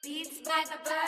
Beats by the bird.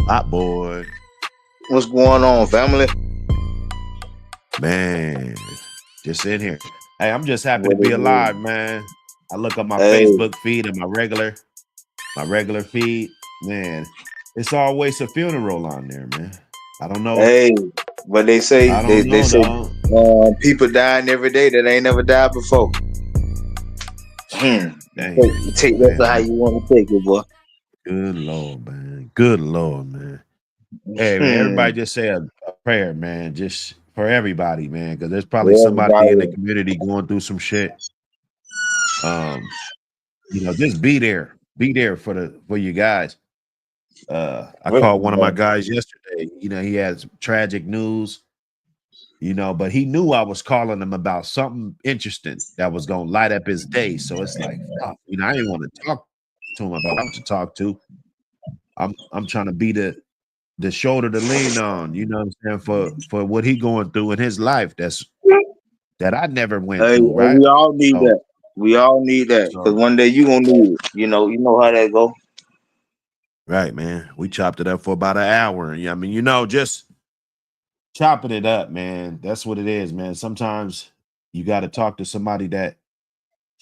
Hot boy. What's going on, family? Man, just in here. Hey, I'm just happy What to be it is? alive, man. I look up my Hey. Facebook feed and my regular feed. Man, it's always a funeral on there, man. I don't know. Hey, but they say I don't know, say people dying every day that ain't never died before. Dang, Take that for how you want to take it, boy. Good Lord, man. Good Lord, man. Hey, man, everybody just say a prayer, man, just for everybody, man, because there's probably somebody in the community going through some shit. Just be there for you guys. I called one of my guys yesterday. He had some tragic news. But he knew I was calling him about something interesting that was gonna light up his day. So it's like, fuck, I didn't want to talk to him about what to talk to. I'm trying to be the shoulder to lean on, you know what I'm saying, for what he going through in his life that I never went through, right? We all need that. We all need that because one day you gonna need it. You know how that go. Right, man. We chopped it up for about an hour. Yeah, I mean, just chopping it up, man. That's what it is, man. Sometimes you got to talk to somebody that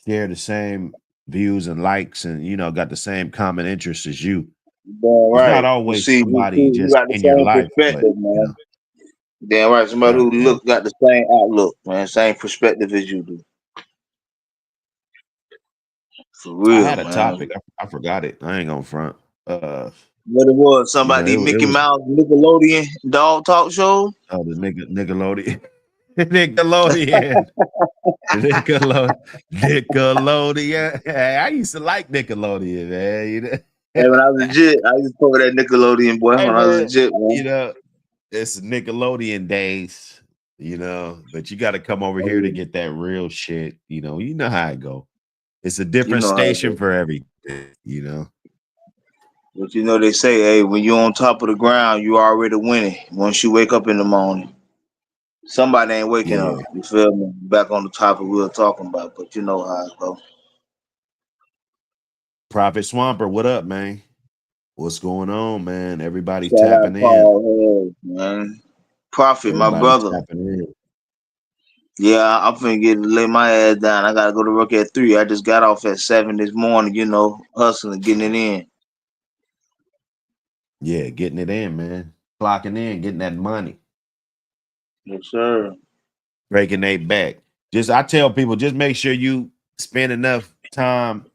share the same views and likes and got the same common interests as you. Damn right. It's not always somebody you just got the in same your life, perspective, man. Damn right. Somebody who got the same outlook, man, same perspective as you do. For real, I had a man. topic. I forgot it. I ain't gonna front. What it was? Somebody Mickey Mouse Nickelodeon dog talk show. Oh, the Nickelodeon. Nickelodeon. Nickelodeon. Hey, I used to like Nickelodeon, man. Hey, when I was legit, I used to cover that Nickelodeon, boy. Hey, when I was legit, man. It's Nickelodeon days, but you got to come over here to get that real shit. You know how it go. It's a different station for everything, But they say, hey, when you're on top of the ground, you already winning. Once you wake up in the morning, somebody ain't waking up. You feel me? Back on the topic we were talking about, but you know how it go. Prophet Swamper, what up, man? What's going on, man? Everybody tapping in, man. Prophet, my brother. Yeah, I'm finna lay my ass down. I gotta go to work at 3. I just got off at 7 this morning, hustling, getting it in. Yeah, getting it in, man. Clocking in, getting that money. Yes, sir. Breaking their back. I tell people, just make sure you spend enough time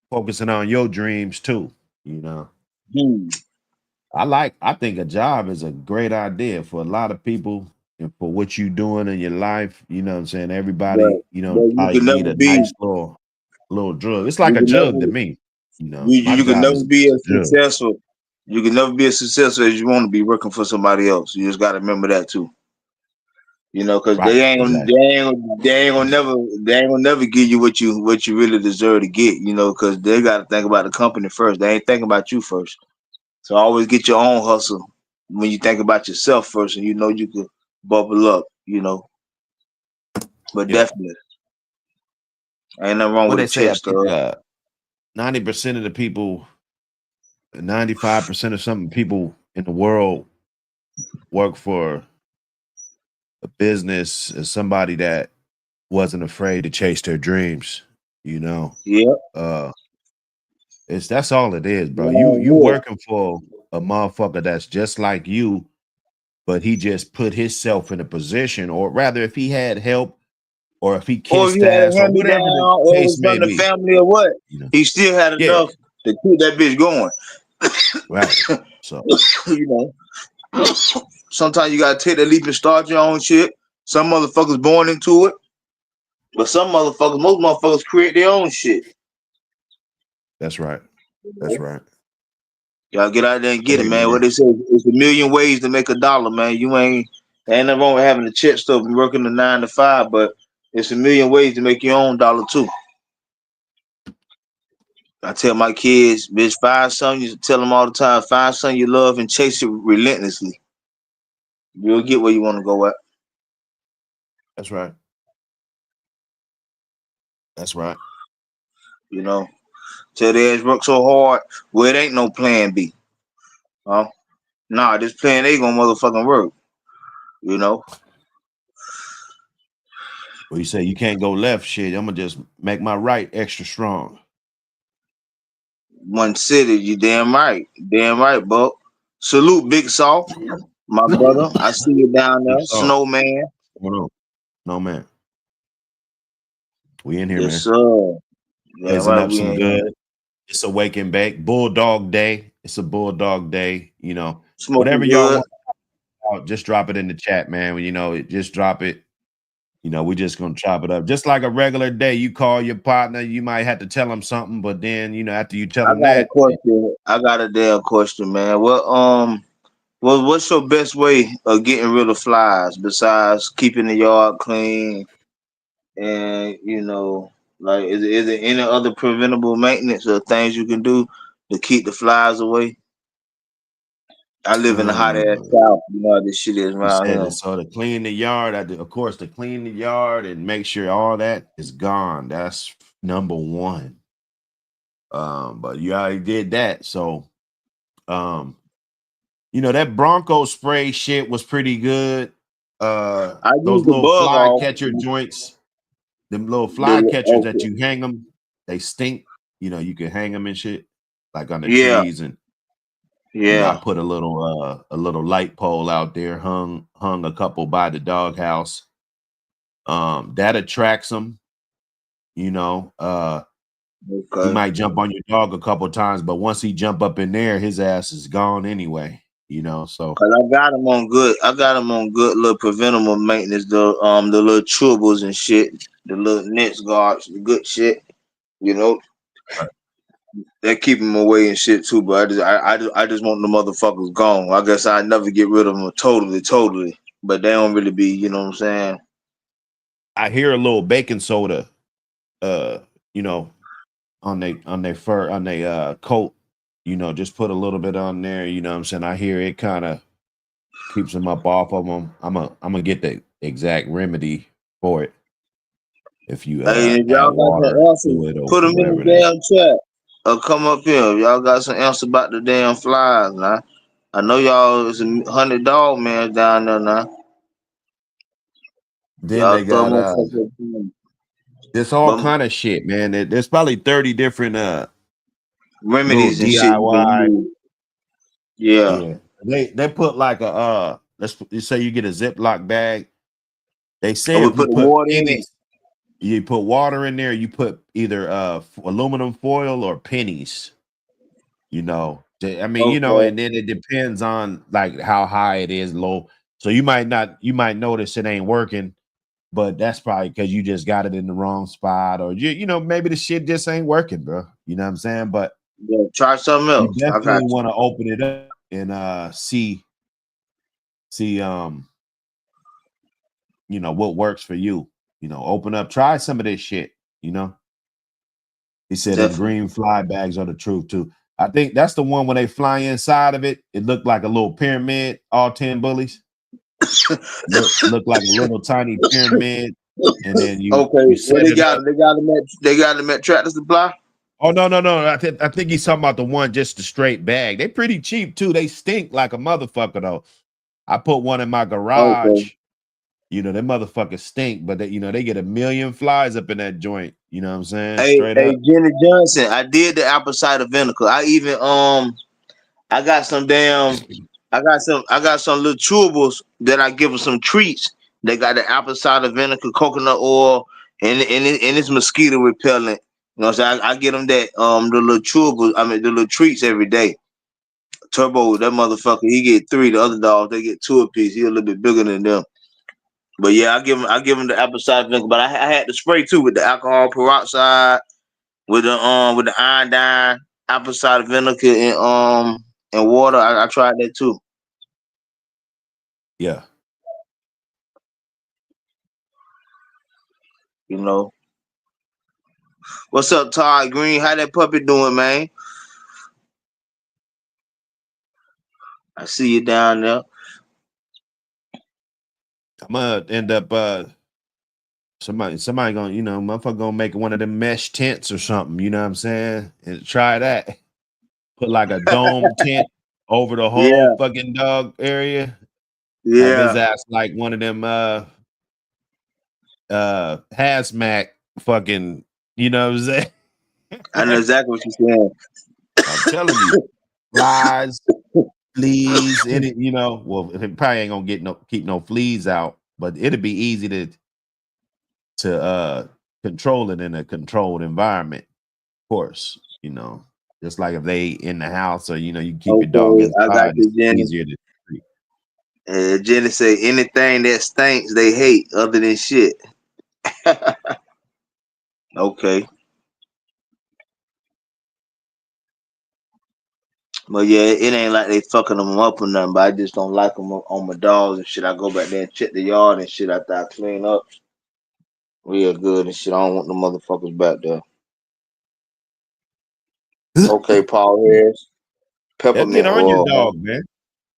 focusing on your dreams too, I think a job is a great idea for a lot of people and for what you're doing in your life. You know what I'm saying? Everybody, probably need a nice little drug. It's like a drug to me. You can never be as successful. You can never be as successful as you want to be working for somebody else. You just got to remember that too. Because they ain't gonna never give you what you really deserve to get. Because they got to think about the company first. They ain't thinking about you first. So always get your own hustle when you think about yourself first, and you could bubble up. But definitely, ain't nothing wrong with a chest. 90% of the people, 95% of some people in the world work for a business as somebody that wasn't afraid to chase their dreams. Yeah. That's all it is, bro. You working for a motherfucker that's just like you, but he just put himself in a position, or rather, if he had help, or if he Or if kissed you had a ass, or hand me down, whatever the or case was may from the be, family or what, you know. he still had Yeah, enough to keep that bitch going. right. So You know, sometimes you gotta take the leap and start your own shit. Some motherfuckers born into it, but some motherfuckers, most motherfuckers create their own shit. that's right. You That's know? right. Y'all get out there and get it, Hey man. What man, they say, it's a million ways to make a dollar, man. Ain't nothing wrong with having the check stuff and working the 9 to 5, but it's a million ways to make your own dollar too. I tell my kids, bitch, find something. You tell them all the time, find something you love and chase it relentlessly. You'll get where you want to go at. that's right. That's right. You know, tell their ass work so hard, well, it ain't no plan B. Huh? Nah, this plan A gonna motherfucking work. You know, Well, you say you can't go left, shit. I'm gonna just make my right extra strong. one city, you damn right, Buck. Salute, Big Soft, my brother. I see you down Big there, sauce. Snowman. Hold on. No man. We in here, Yes, man. sir. Damn Blazing right, up we some in here. good. It's a wake and bake. Bulldog day. It's a bulldog day. You know, whatever Smoking y'all good. want, just drop it in the chat, man. You know, just drop it. You know, we just gonna chop it up. Just like a regular day. You call your partner, you might have to tell him something, but then after you tell I him got a that, question. I got a damn question, man. What's your best way of getting rid of flies besides keeping the yard clean and like is there any other preventable maintenance or things you can do to keep the flies away? I live in the hot ass uh, south. You know how this shit is you around said here. it. So to clean the yard, of course, to clean the yard and make sure all that is gone. That's number one. But you already did that. So that Bronco spray shit was pretty good. I Those use the little bug fly off. catcher joints, them little fly catchers that Okay. you hang them, they stink. You can hang them and shit, like on the Yeah, trees. And I yeah. put a little light pole out there, hung a couple by the doghouse. That attracts them. You know, he Okay. might jump on your dog a couple times, but once he jump up in there, his ass is gone anyway. So Cause I got them on good. I got them on good little preventable maintenance. The little tribbles and shit. The little nets guards, the good shit. You know, right. they keep them away and shit too. But I just want the motherfuckers gone. I guess I never get rid of them totally. But they don't really be. You know what I'm saying? I hear a little baking soda, uh, you know, on their fur, on their coat. Just put a little bit on there. You know what I'm saying? I hear it kind of keeps them up off of them. I'm gonna get the exact remedy for it. If you Hey, if add y'all got water some answers, to it or put them in whatever the it is. damn chat. Or come up here. If y'all got some answers about the damn flies, now. I know y'all is 100 dog man down there now. Then Y'all they throw got motherfuckers in. there's all But kind of shit, man. There's probably 30 different little remedies and shit you can DIY. use. Yeah. Yeah, they put like a let's you say you get a Ziploc bag. They Or say we if you put the put water in it. pennies, you put water in there, you put either aluminum foil or pennies. I mean, Okay. and then it depends on like how high it is, low. So you might notice it ain't working, but that's probably because you just got it in the wrong spot, or maybe the shit just ain't working, bro. You know what I'm saying? But Yeah, try something you else. I got definitely you. want to open it up and see what works for you. Open up, try some of this shit. you know he said them Definitely. green fly bags are the truth too. I think that's the one when they fly inside of it, it looked like a little pyramid, all 10 bullies look like a little tiny pyramid, and then you Okay. Well, set they it got up. they got them at Tractor Supply. Oh, no. I think he's talking about the one, just the straight bag. They pretty cheap too. They stink like a motherfucker though. I put one in my Okay. garage. Them motherfuckers stink, but they get a million flies up in that joint. You know what I'm saying? Hey, Straight hey, up. Jenny Johnson. I did the apple cider vinegar. I got some damn. I got some little chewables that I give them some treats. They got the apple cider vinegar, coconut oil, and it's mosquito repellent. You know what I'm saying? I get them that the little chewables. I mean the little treats every day. Turbo, that motherfucker, he get 3. The other dogs, they get 2 apiece. He a little bit bigger than them. But yeah, I give him the apple cider vinegar. But I had the spray too with the alcohol peroxide, with the iodine, apple cider vinegar, and water. I tried that too. Yeah. You know. What's up, Todd Green? How that puppy doing, man? I see you down there. I'm gonna end up somebody gonna, motherfucker gonna make one of them mesh tents or something, you know what I'm saying? And try that. Put like a dome tent over the whole Yeah, fucking dog area. Have his yeah. ass like one of them hazmat fucking, you know what I'm saying? I know exactly what you're saying. I'm telling you, flies, fleas, any, well, it probably ain't gonna keep no fleas out, but it'd be easy to control it in a controlled environment, of course, just like if they in the house or you keep your dog Okay, I got inside, it's you, Jenny. easier to treat. Jenny say anything that stinks, they hate other than shit. Okay. But yeah, it ain't like they fucking them up or nothing, but I just don't like them on my dogs and shit. I go back there and check the yard and shit after I clean up real good and shit. I don't want the motherfuckers back there. Okay, Paul Harris. They'll get Peppermint on your oil, dog, man. man.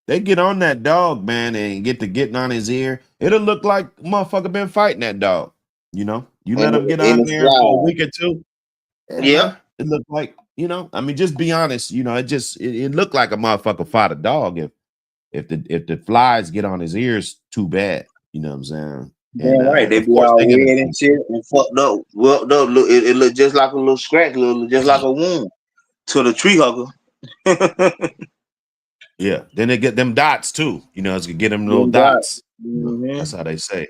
They get on that dog, man, and get to getting on his ear. It'll look like motherfucker been fighting that dog. You let And him get and on it's there for a fly. week or two. Yeah, Yep. man. It looked like, I mean, just be honest. It looked like a motherfucker fought a dog if the flies get on his ears too bad. You know what I'm saying? And Damn right. They of be course all they're gonna red and shit and fucked up. Whelped up. Look, it look just like a little scratch, look just like a wound to the tree hugger. yeah. Then they get them dots too. It's gonna get them little Them dots. dots. That's Mm-hmm. how they say.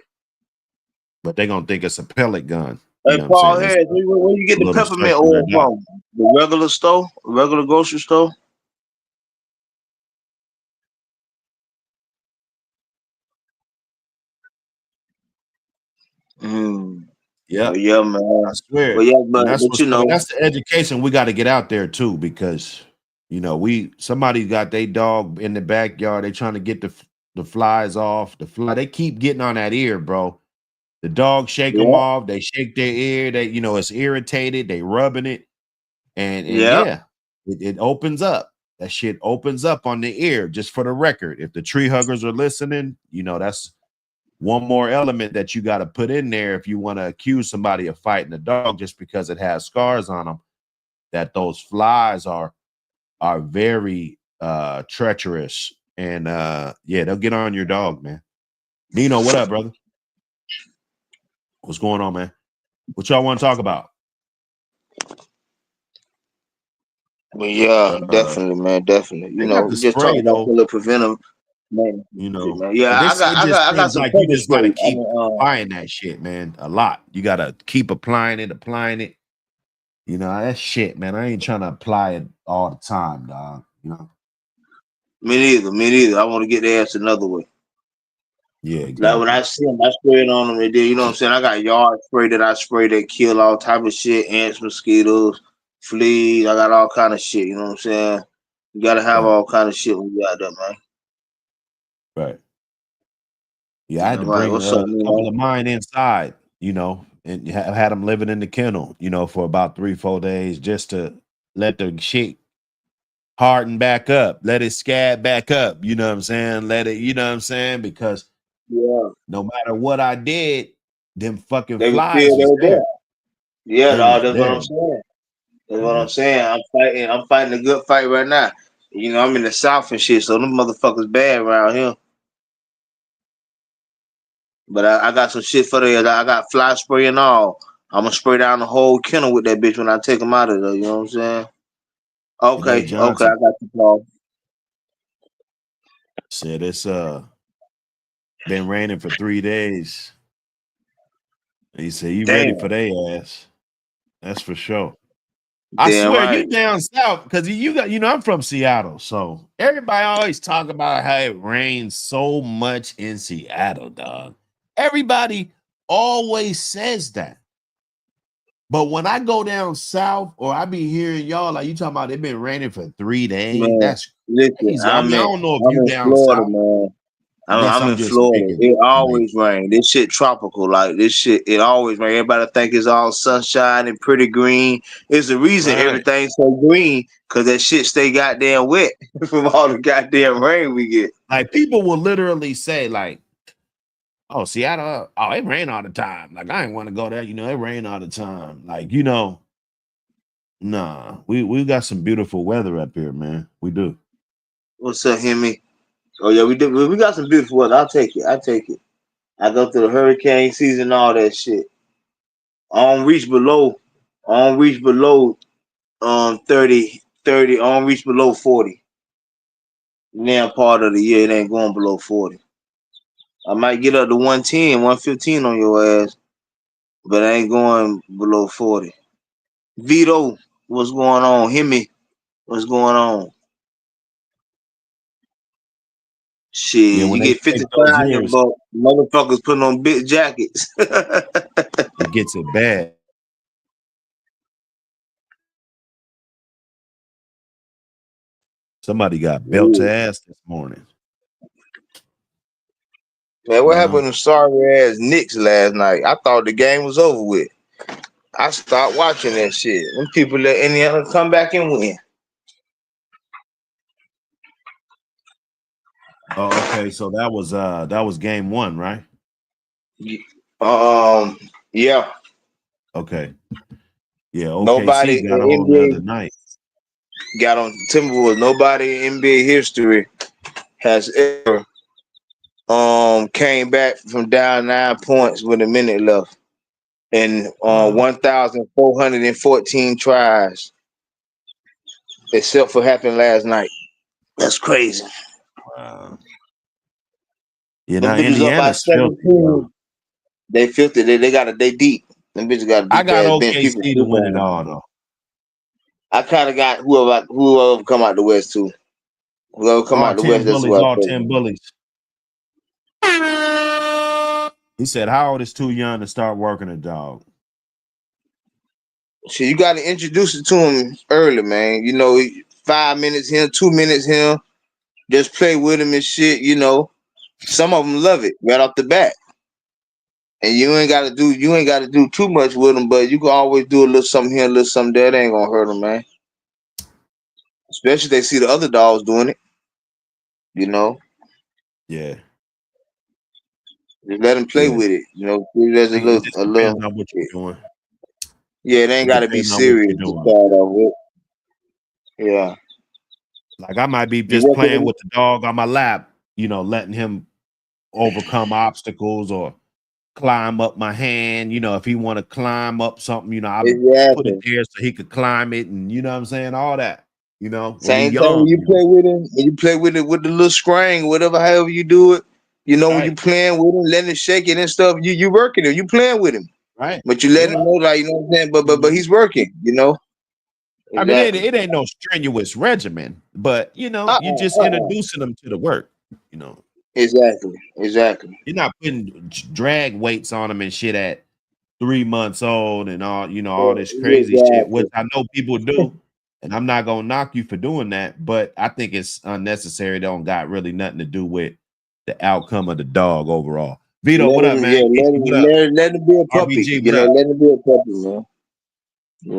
But they're gonna think it's a pellet gun. You Hey, know what I'm Paul saying? It's Harris, where you a get the little peppermint circular oil dot. from? The regular store? Regular grocery store? Mm. Yep. Well, yeah, I man. swear. But yeah, And but that's the education we got to get out there too, because somebody got their dog in the backyard, they trying to get the flies off. They keep getting on that ear, bro. The dog shake them yeah, off, they shake their ear, it's irritated, they rubbing it, and yeah. yeah, it opens up. That shit opens up on the ear, just for the record. If the tree huggers are listening, that's one more element that you got to put in there if you want to accuse somebody of fighting a dog just because it has scars on them, that those flies are very treacherous, and yeah, they'll get on your dog, man. Nino, what up, brother? What's going on, man? What y'all want to talk about? But yeah, uh definitely, man, definitely. they got the Just talking spray about though, the preventive man. Man. Yeah, but it just I got seems some like you pepper just got to spray. I keep mean, applying that shit, man, a lot. You got to keep applying it. That shit, man. I ain't trying to apply it all the time, dog. me neither, me neither. I want to get their ass another way. Yeah, Like when I exactly. see them, I spray it on them. And then, you know what I'm saying? I got yard spray that I spray that kill all type of shit, ants, mosquitoes, fleas. I got all kind of shit. You know what I'm saying? You gotta have Right, all kind of shit when you out there, man. right. Yeah, I had All to right, bring what's up, a couple man? of mine inside, and had them living in the kennel, for about 3-4 days, just to let the shit harden back up, let it scab back up. You know what I'm saying? Let it, you know what I'm saying? Because Yeah, no matter what I did, them fucking they was flies still was there. there. Yeah, They dog, was that's what there. I'm saying. That's what I'm Yeah. saying. I'm fighting a good fight right now. I'm in the South and shit, so them motherfuckers bad around here. But I got some shit for the. I got fly spray and all. I'm gonna spray down the whole kennel with that bitch when I take them out of there. You know what I'm saying? Janae Okay, I Johnson. got you, Paul. Said it's been raining for 3 days. And he said, "You ready Damn. for their ass?" That's for sure. I Damn swear, right. you down south because you got, I'm from Seattle, so everybody always talk about how it rains so much in Seattle, dog. Everybody always says that. But when I go down south, or I be hearing y'all like you talking about it been raining for 3 days, Man, that's listen, crazy. I mean, I don't know if I'm you in down Florida, south. man. I guess I'm I'm in just Florida. speaking. It Like, always rain. This shit tropical. Like this shit, it always rain. Everybody think it's all sunshine and pretty green. It's the reason right. everything's so green, cause that shit stay goddamn wet from all the goddamn rain we get. Like people will literally say, like, oh, Seattle, oh, it rain all the time. Like, I ain't want to go there, it rain all the time. Like, nah, we got some beautiful weather up here, man. We do. What's up, Hemi? Oh yeah, we do. We got some beautiful weather. I'll take it. I take it. I go through the hurricane season, all that shit. I don't reach below. I don't reach below 30, 30. I don't reach below 40. Now part of the year, it ain't going below 40. I might get up to 110, 115 on your ass, but I ain't going below 40. Vito, what's going on? Hemi, what's going on? Yeah, Shit, when you they get scrape those 55 and ears, buck, motherfuckers putting on big jackets. it gets it bad. Somebody got belt to Ooh. ass this morning. Man, what You know? happened to sorry ass Knicks last night? I thought the game was over with. I stopped watching that shit. Them people let Indiana come back and win. Oh, okay. So that was game 1, right? Um, yeah. Okay. Yeah, Nobody OKC got in on the other NBA night. got on Timberwolves. Nobody in NBA history has ever came back from down 9 points with a minute left and Wow. 1,414 tries, except for happened last night. That's crazy. Wow. Yeah, Them now bitches up by Indiana's filthy, bro. 17. They filthy. They got they deep. Them bitches got a I deep got ass bench. People OKC to sleep win on it them. all, though. I kind of got whoever come out the West too. Whoever come All out the West, 10 that's bullies, who I all take. 10 bullies. He said Howard is too young to start working a dog. So you got to introduce it to him early, man. 5 minutes here, 2 minutes here. Just play with him and shit. Some of them love it right off the bat, and you ain't got to do too much with them. But you can always do a little something here, a little something there. That ain't gonna hurt them, man. Especially if they see the other dogs doing it. You know, Yeah. just let them play Yeah. with it. There's a It little, just depends on what you're doing. yeah. It ain't It got to be depends on what serious you're to doing. start off with. Yeah, Like I might be you just working playing with with the dog on my lap, letting him overcome obstacles or climb up my hand. If he want to climb up something, I put it exactly. there so he could climb it, and you know what I'm saying, all that. When he Same thing when young, you play with him. When you play with it with the little screen, whatever, however you do it. When you right, playing with him, letting him shake it and stuff. You working him. You playing with him, right, but you let yeah. him know, like, what I'm saying. But Mhm. he's working. I mean, it, Exactly. it ain't no strenuous regimen, but you just Uh. introducing them to the work. You know, Exactly. Exactly. you're not putting drag weights on them and shit at 3 months old and all this crazy shit, which Exactly. I know people do, and I'm not gonna knock you for doing that, but I think it's unnecessary. Don't got really nothing to do with the outcome of the dog overall. Vito, Let what up, him. man? Yeah. Let Casey, him. what up? Let him be a puppy. RBG, what up? Let him be a puppy, man.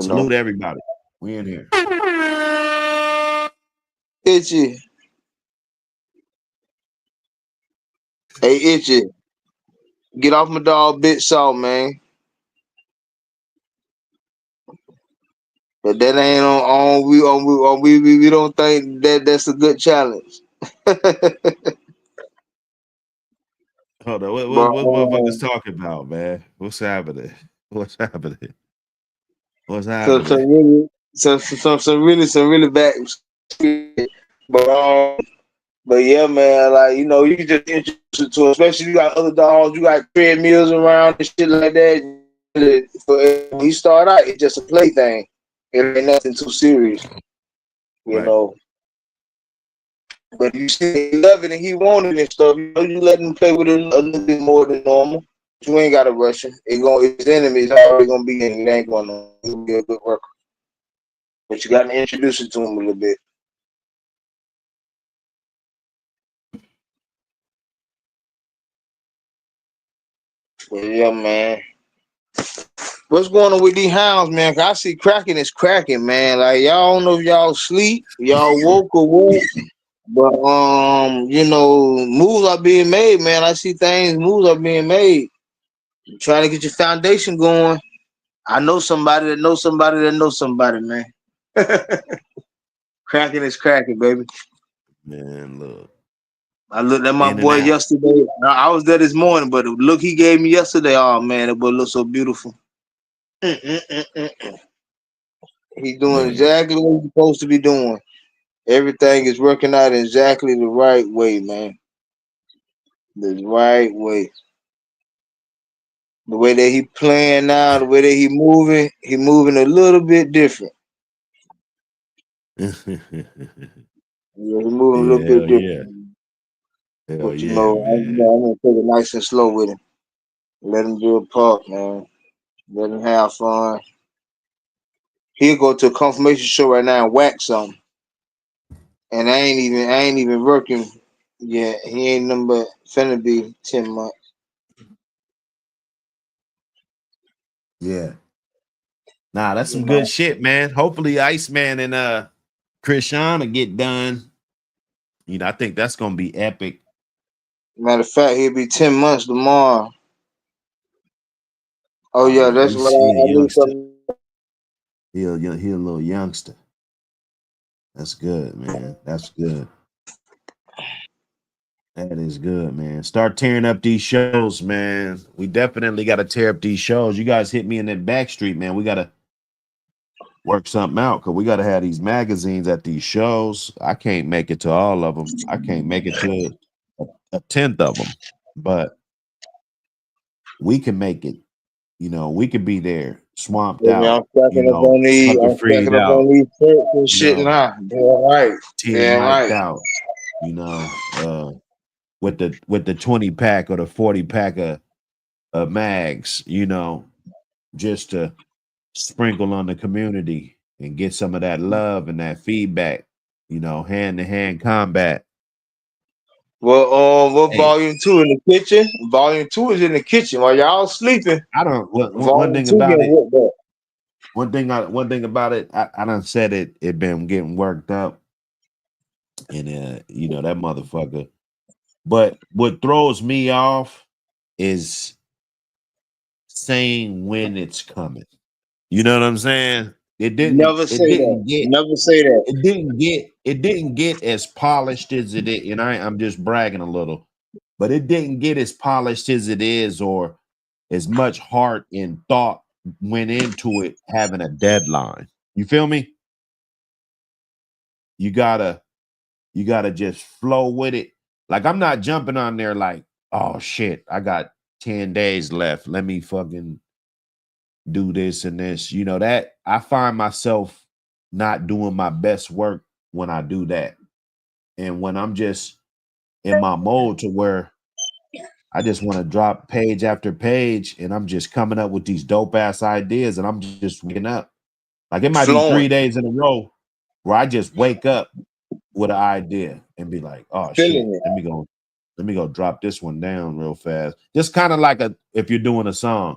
Salute everybody. We in here. Itchy. Hey, Itchy. Get off my dog, Big Salt, man. But that ain't we don't think that's a good challenge. Hold on. What But motherfuckers talking about, man? What's happening? What's happening? What's some happening? some really some really bad. But But yeah, man, like you can just introduce it to, especially you got other dogs, you got treadmills around and shit like that. When he start out, it's just a plaything. It ain't nothing too serious, you Right. know. But you see, he love it and he want it and stuff. You let him play with it a little bit more than normal. You ain't got to rush him. His enemy is already gonna be in. It ain't gonna. He'll be a good worker. But you got to introduce it to him a little bit. But yeah, man. What's going on with these hounds, man? 'Cause I see cracking is cracking, man. Like y'all don't know if y'all sleep, y'all woke or woke. But moves are being made, man. I see moves are being made. You're trying to get your foundation going. I know somebody that knows somebody that knows somebody, man. Cracking is cracking, baby. Man, look. I looked at my In and boy out. yesterday. I was there this morning, but the look he gave me yesterday, oh man, it boy looked so beautiful. Mm. He's doing Man. exactly what he's supposed to be doing. Everything is working out exactly the right way, man. The right way. The way that he playing now, the way that he moving a little bit different. Yeah, Yeah, he moving a little bit hell yeah. different. Hell But yeah, man. I'm gonna take it nice and slow with him. Let him do a park, man. Let him have fun. He'll go to a confirmation show right now and whack something. And I ain't even working yet. He ain't nothing but finna be 10 months. Yeah. Nah, that's You some good know. shit, man. Hopefully Iceman and Krishan will get done. I think that's gonna be epic. Matter of fact, he'll be 10 months tomorrow. Oh Oh yeah, yeah, that's he's what he a I need youngster. something. He a little youngster. That's good, man. That's good. That is good, man. Start tearing up these shows, man. We definitely got to tear up these shows. You guys hit me in that back street, man. We got to work something out because we got to have these magazines at these shows. I can't make it to all of them. I can't make it to a tenth of them, but we can make it. We could be there, swamped Baby, out. Sucker I'm freed stacking up out. on these shirts and You shit know, now. Damn right. team Damn wiped right. out. With the 20 pack or the 40 pack of mags. Just to sprinkle on the community and get some of that love and that feedback. Hand to hand combat. Well, what Hey, volume two in the kitchen? Volume two is in the kitchen while y'all sleeping. I don't. One Volume thing two about getting it. whipped up. One thing about it. I done said it. It been getting worked up, and that motherfucker. But what throws me off is saying when it's coming. You know what I'm saying? It didn't. Never It say that. didn't get. Never say that. It didn't get as polished as it is. And I'm just bragging a little, but it didn't get as polished as it is, or as much heart and thought went into it having a deadline. You feel me? You gotta you gotta just flow with it. Like I'm not jumping on there like, oh shit, I got 10 days left. Let me fucking do this and this. That I find myself not doing my best work when I do that. And when I'm just in my mode to where I just want to drop page after page and I'm just coming up with these dope ass ideas and I'm just waking up. Like it might be Flowing. 3 days in a row where I just wake up with an idea and be like, oh shit, Feeling it. let me go drop this one down real fast. Just kind of like if you're doing a song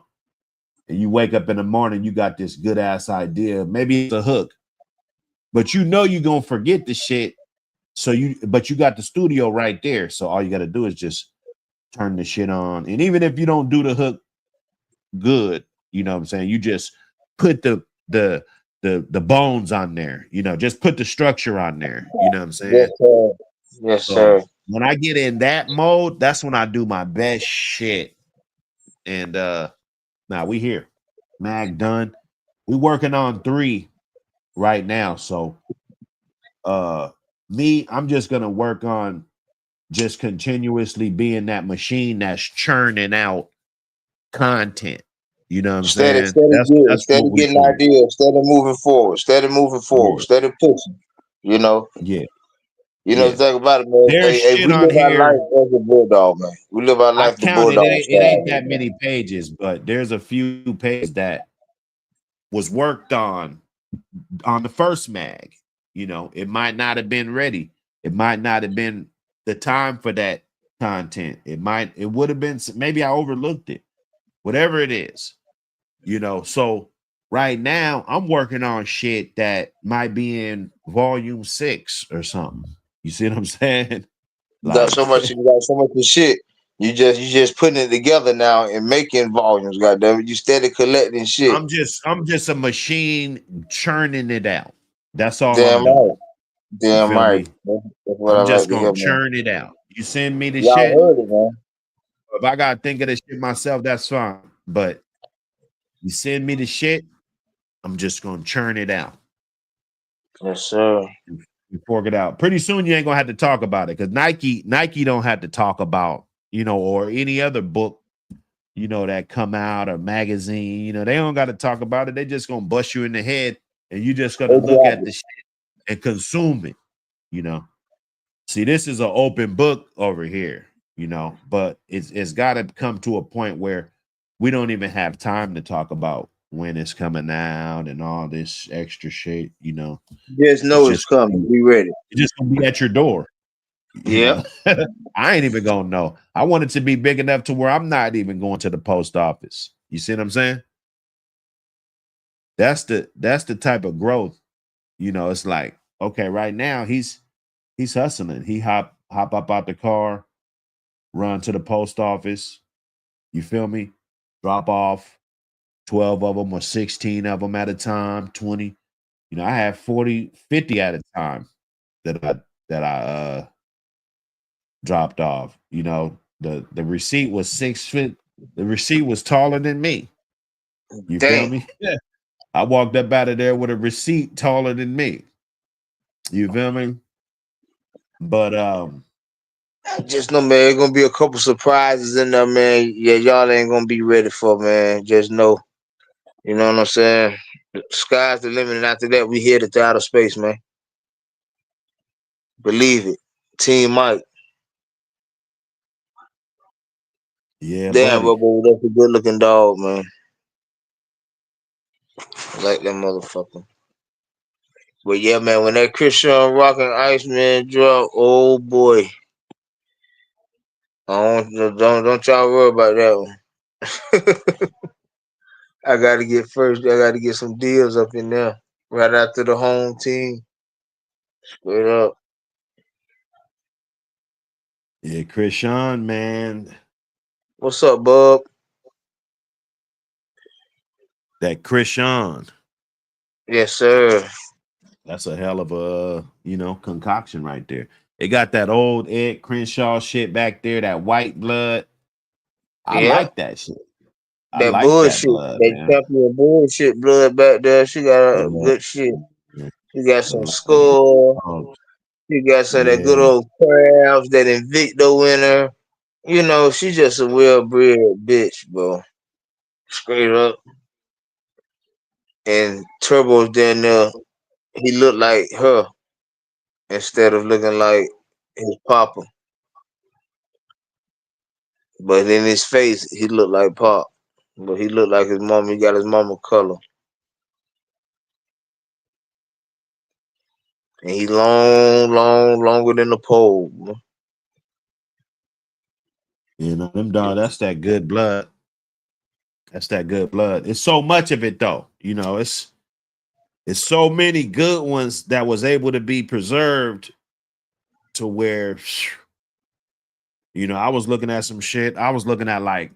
and you wake up in the morning, you got this good ass idea. Maybe it's a hook, but you're gonna forget the shit. But you got the studio right there. So all you gotta do is just turn the shit on. And even if you don't do the hook good, you know what I'm saying? You just put the bones on there, just put the structure on there. You know what I'm Yes, saying? sir. Yes, So sir. when I get in that mode, that's when I do my best shit. And now we here. Mag done. We working on 3 right now. So me, I'm just gonna work on just continuously being that machine that's churning out content. You know what I'm Steady, saying? steady getting, That's steady what we getting doing. ideas, steady moving forward, Yeah, steady pushing. You know, yeah, the yeah. thing about it, man. There's Hey, shit we on live our here. life as a bulldog, man. We live our I life the counted bulldog it ain't style, that man. many pages, but there's a few pages that was worked on the first mag. You know, it might not have been ready. It might not have been the time for that content. It would have been, maybe I overlooked it. Whatever it is, you know. So right now I'm working on shit that might be in volume 6 or something. You see what I'm saying? Like You got so much of shit. You just putting it together now and making volumes. Goddamn it, you steady collecting shit. I'm just a machine churning it out. That's all Damn I'm doing. right, You damn feel right. me? That's what I I'm like just to gonna hear, man. churn it out. You send me the Y'all shit. heard it, man. If I gotta think of this shit myself, that's fine. But you send me the shit, I'm just gonna churn it out. Yes, sir. You fork it out. Pretty soon you ain't gonna have to talk about it because Nike don't have to talk about, or any other book, that come out or magazine, they don't got to talk about it. They just gonna bust you in the head and you just gonna look at Exactly. the shit and consume it, you know. See, this is an open book over here, but it's gotta come to a point where we don't even have time to talk about when it's coming out and all this extra shit, Just it's know it's just coming. Be ready. it's just gonna be at your door. you Yep. know I ain't even gonna know. I want it to be big enough to where I'm not even going to the post office. You see what I'm saying? That's the type of growth. It's like, okay, right now he's hustling. He hop up out the car, run to the post office. You feel me? Drop off 12 of them or 16 of them at a time, 20. I have 40, 50 at a time that I dropped off. The receipt was 6 feet. The receipt was taller than me. You feel Damn. me? Yeah. I walked up out of there with a receipt taller than me. You feel me? But Just know, man, there's gonna be a couple surprises in there, man. Yeah, y'all ain't gonna be ready for, man. Just know. You know what I'm saying? Sky's the limit, and after that, we headed to outer space, man. Believe it. Team Mike. yeah, Damn, buddy. Robo, that's a good looking dog, man. I like that motherfucker. But yeah, man, when that Christian Rock and Iceman drop, oh boy. Don't y'all worry about that one. I gotta get some deals up in there. Right after the home team. Straight up. Yeah, Krishan, man. What's up, bub? That Krishan. Yes, sir. That's a hell of a, concoction right there. They got that old Ed Crenshaw shit back there, that white blood. I Yep. like that shit. I That like that bullshit. blood, That man. champion bullshit blood back there. She got a Yeah, good shit. yeah. She got I some like that. skull. Oh, She got some of that good yeah. old crabs, that Invicto winner. She just a well bred bitch, bro. Straight up. And Turbo's down there, he looked like her instead of looking like his papa. But in his face, he looked like Pop. But he looked like his mama. He got his mama color. And he longer than the pole. Bro. Them dog, that's that good blood. That's that good blood. It's so much of it though. It's so many good ones that was able to be preserved to where I was looking at some shit. I was looking at like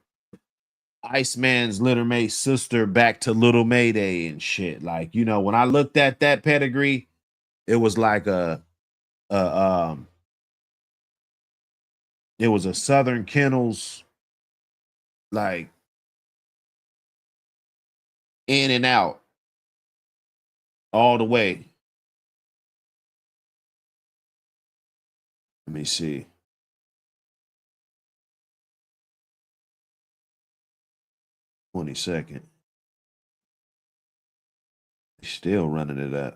Iceman's Little May sister back to Little Mayday and shit. Like, when I looked at that pedigree, it was like a it was a Southern Kennels, like in and out all the way. Let me see. 22nd. Still running it up.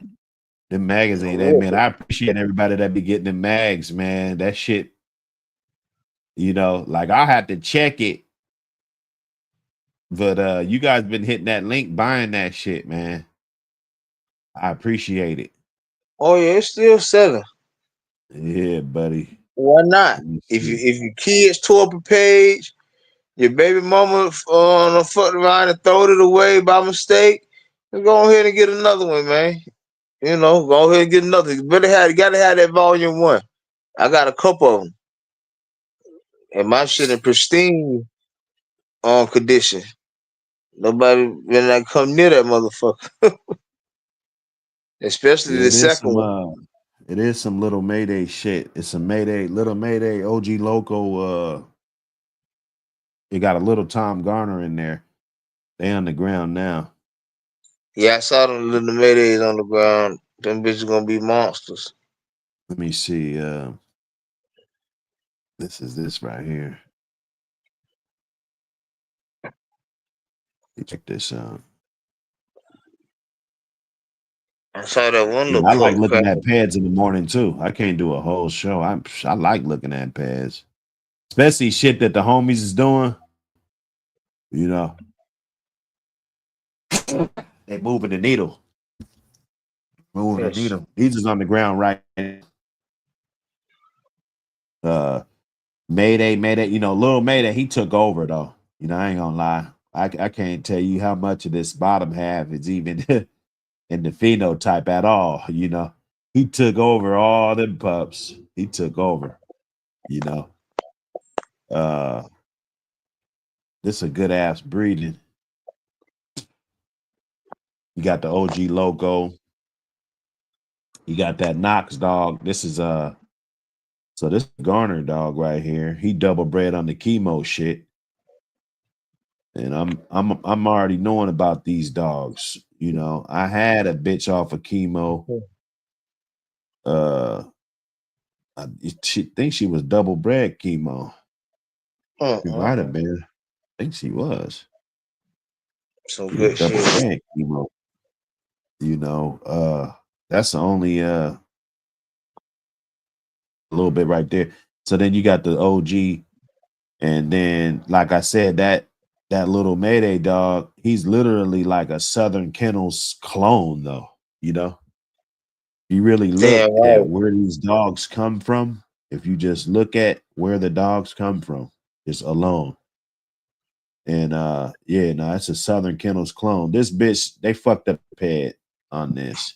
The magazine, hey, man, I appreciate everybody that be getting the mags, man. That shit, you know, like I have to check it. But you guys been hitting that link, buying that shit, man. I appreciate it. Oh yeah, it's still selling. Yeah, buddy. Why not? If your kids tore up a page, your baby mama fucked around and throwed it away by mistake, then go ahead and get another one, man. You know, go ahead and get another. You gotta have that volume 1. I got a couple of them, and my shit in pristine condition. Nobody when I come near that motherfucker, especially Yeah, the second one. it is some little Mayday shit. It's some little Mayday OG Loco. It got a little Tom Garner in there. They on the ground now. Yeah, I saw them little Maydays on the ground. Them bitches gonna be monsters. Let me see. This is this right here. Check this out. I saw that one Yeah, little I like pup looking crack. at pads in the morning too. I can't do a whole show. I like looking at pads, especially shit that the homies is doing. You know, they moving the needle. Moving the Yes. needle. He's just on the ground right now. Mayday, you know, little Mayday, he took over though. You know, I ain't gonna lie. I can't tell you how much of this bottom half is even in the phenotype at all. You know, he took over all them pups. He took over, you know. This is a good ass breeding. You got the OG logo. You got that Knox dog. This is so this Garner dog right here. He double bred on the chemo shit. And I'm already knowing about these dogs. You know, I had a bitch off of chemo. She think she was double bred chemo. She might have been. I think she was. Some She was good double shit. bred chemo. You know, that's the only a little bit right there. So then you got the OG, and then like I said, that little Mayday dog, he's literally like a Southern Kennels clone, though. You know, you really look Damn at right. where these dogs come from. If you just look at where the dogs come from, just alone. And yeah, no, that's a Southern Kennels clone. This bitch, they fucked up the pad on this.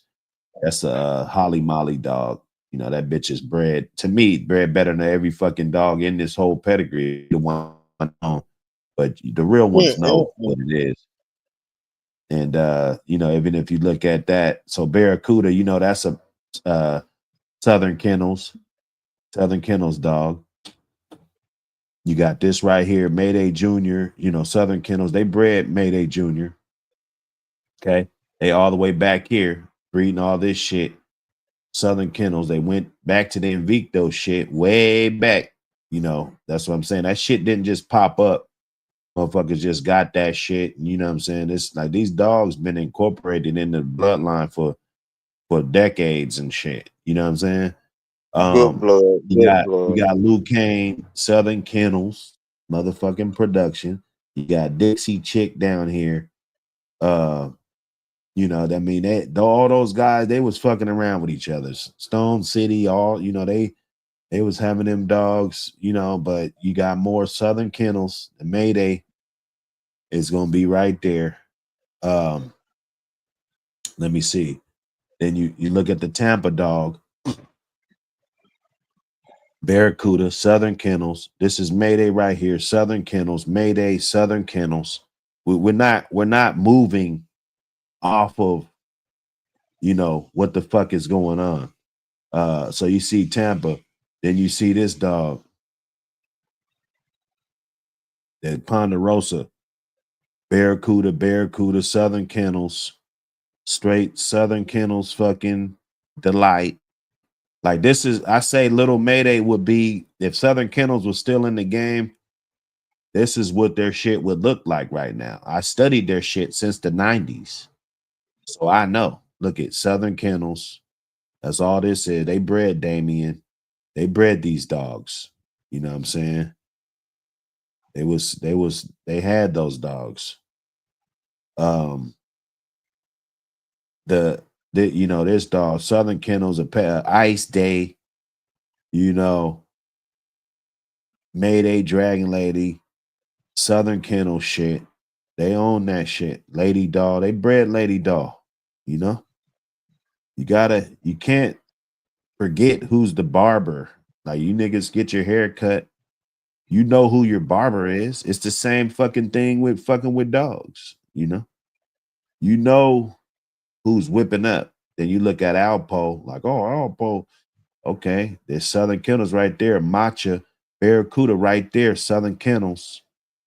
That's a Holly Molly dog. You know, that bitch is bred, to me, bred better than every fucking dog in this whole pedigree. The one, but the real ones know what it is. And you know, even if you look at that, so Barracuda, you know, that's a Southern Kennels dog. You got this right here, Mayday Junior. You know, Southern Kennels, they bred Mayday Junior. Okay, they all the way back here breeding all this shit. Southern Kennels, they went back to the Invicto shit way back. You know, that's what I'm saying. That shit didn't just pop up. Motherfuckers just got that shit. You know what I'm saying? It's like these dogs been incorporated in the bloodline for decades and shit. You know what I'm saying? Good blood. Good You blood. got Luke Kane, Southern Kennels, motherfucking production. You got Dixie Chick down here. You know, I mean, all those guys, they was fucking around with each other. Stone City, all, you know, they was having them dogs, you know, but you got more Southern Kennels. The Mayday is gonna be right there. Let me see. Then you look at the Tampa dog, Barracuda, Southern Kennels. This is Mayday right here, Southern Kennels, Mayday, Southern Kennels. We're not moving off of, you know, what the fuck is going on. So you see Tampa, then you see this dog, that Ponderosa, Barracuda, Southern Kennels, straight Southern Kennels, fucking delight. Like this is, I say, Little Mayday would be if Southern Kennels was still in the game. This is what their shit would look like right now. I studied their shit since the 90s. So I know. Look at Southern Kennels. That's all this is. They bred Damien. They bred these dogs. You know what I'm saying? They had those dogs. Um the you know, this dog, Southern Kennels, Ice Day, you know, Mayday Dragon Lady, Southern Kennel shit. They own that shit. Lady Doll. They bred Lady Doll. You know? You can't forget who's the barber. Like you niggas get your hair cut. You know who your barber is. It's the same fucking thing with fucking with dogs, you know? You know who's whipping up. Then you look at Alpo, like, oh, Alpo, okay, there's Southern Kennels right there, Matcha, Barracuda right there, Southern Kennels.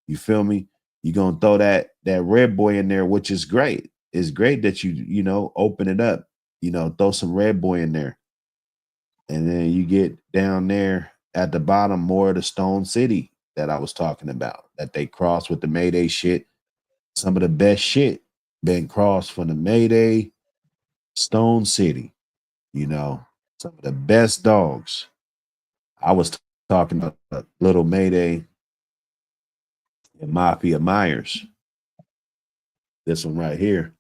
You feel me? You're gonna throw that red boy in there, which is great. It's great that you know, open it up, you know, throw some red boy in there. And then you get down there at the bottom more of the Stone City that I was talking about, that they crossed with the Mayday shit. Some of the best shit been crossed from the Mayday, Stone City, you know, some of the best dogs. I was talking about Little Mayday and Mafia Myers. This one right here.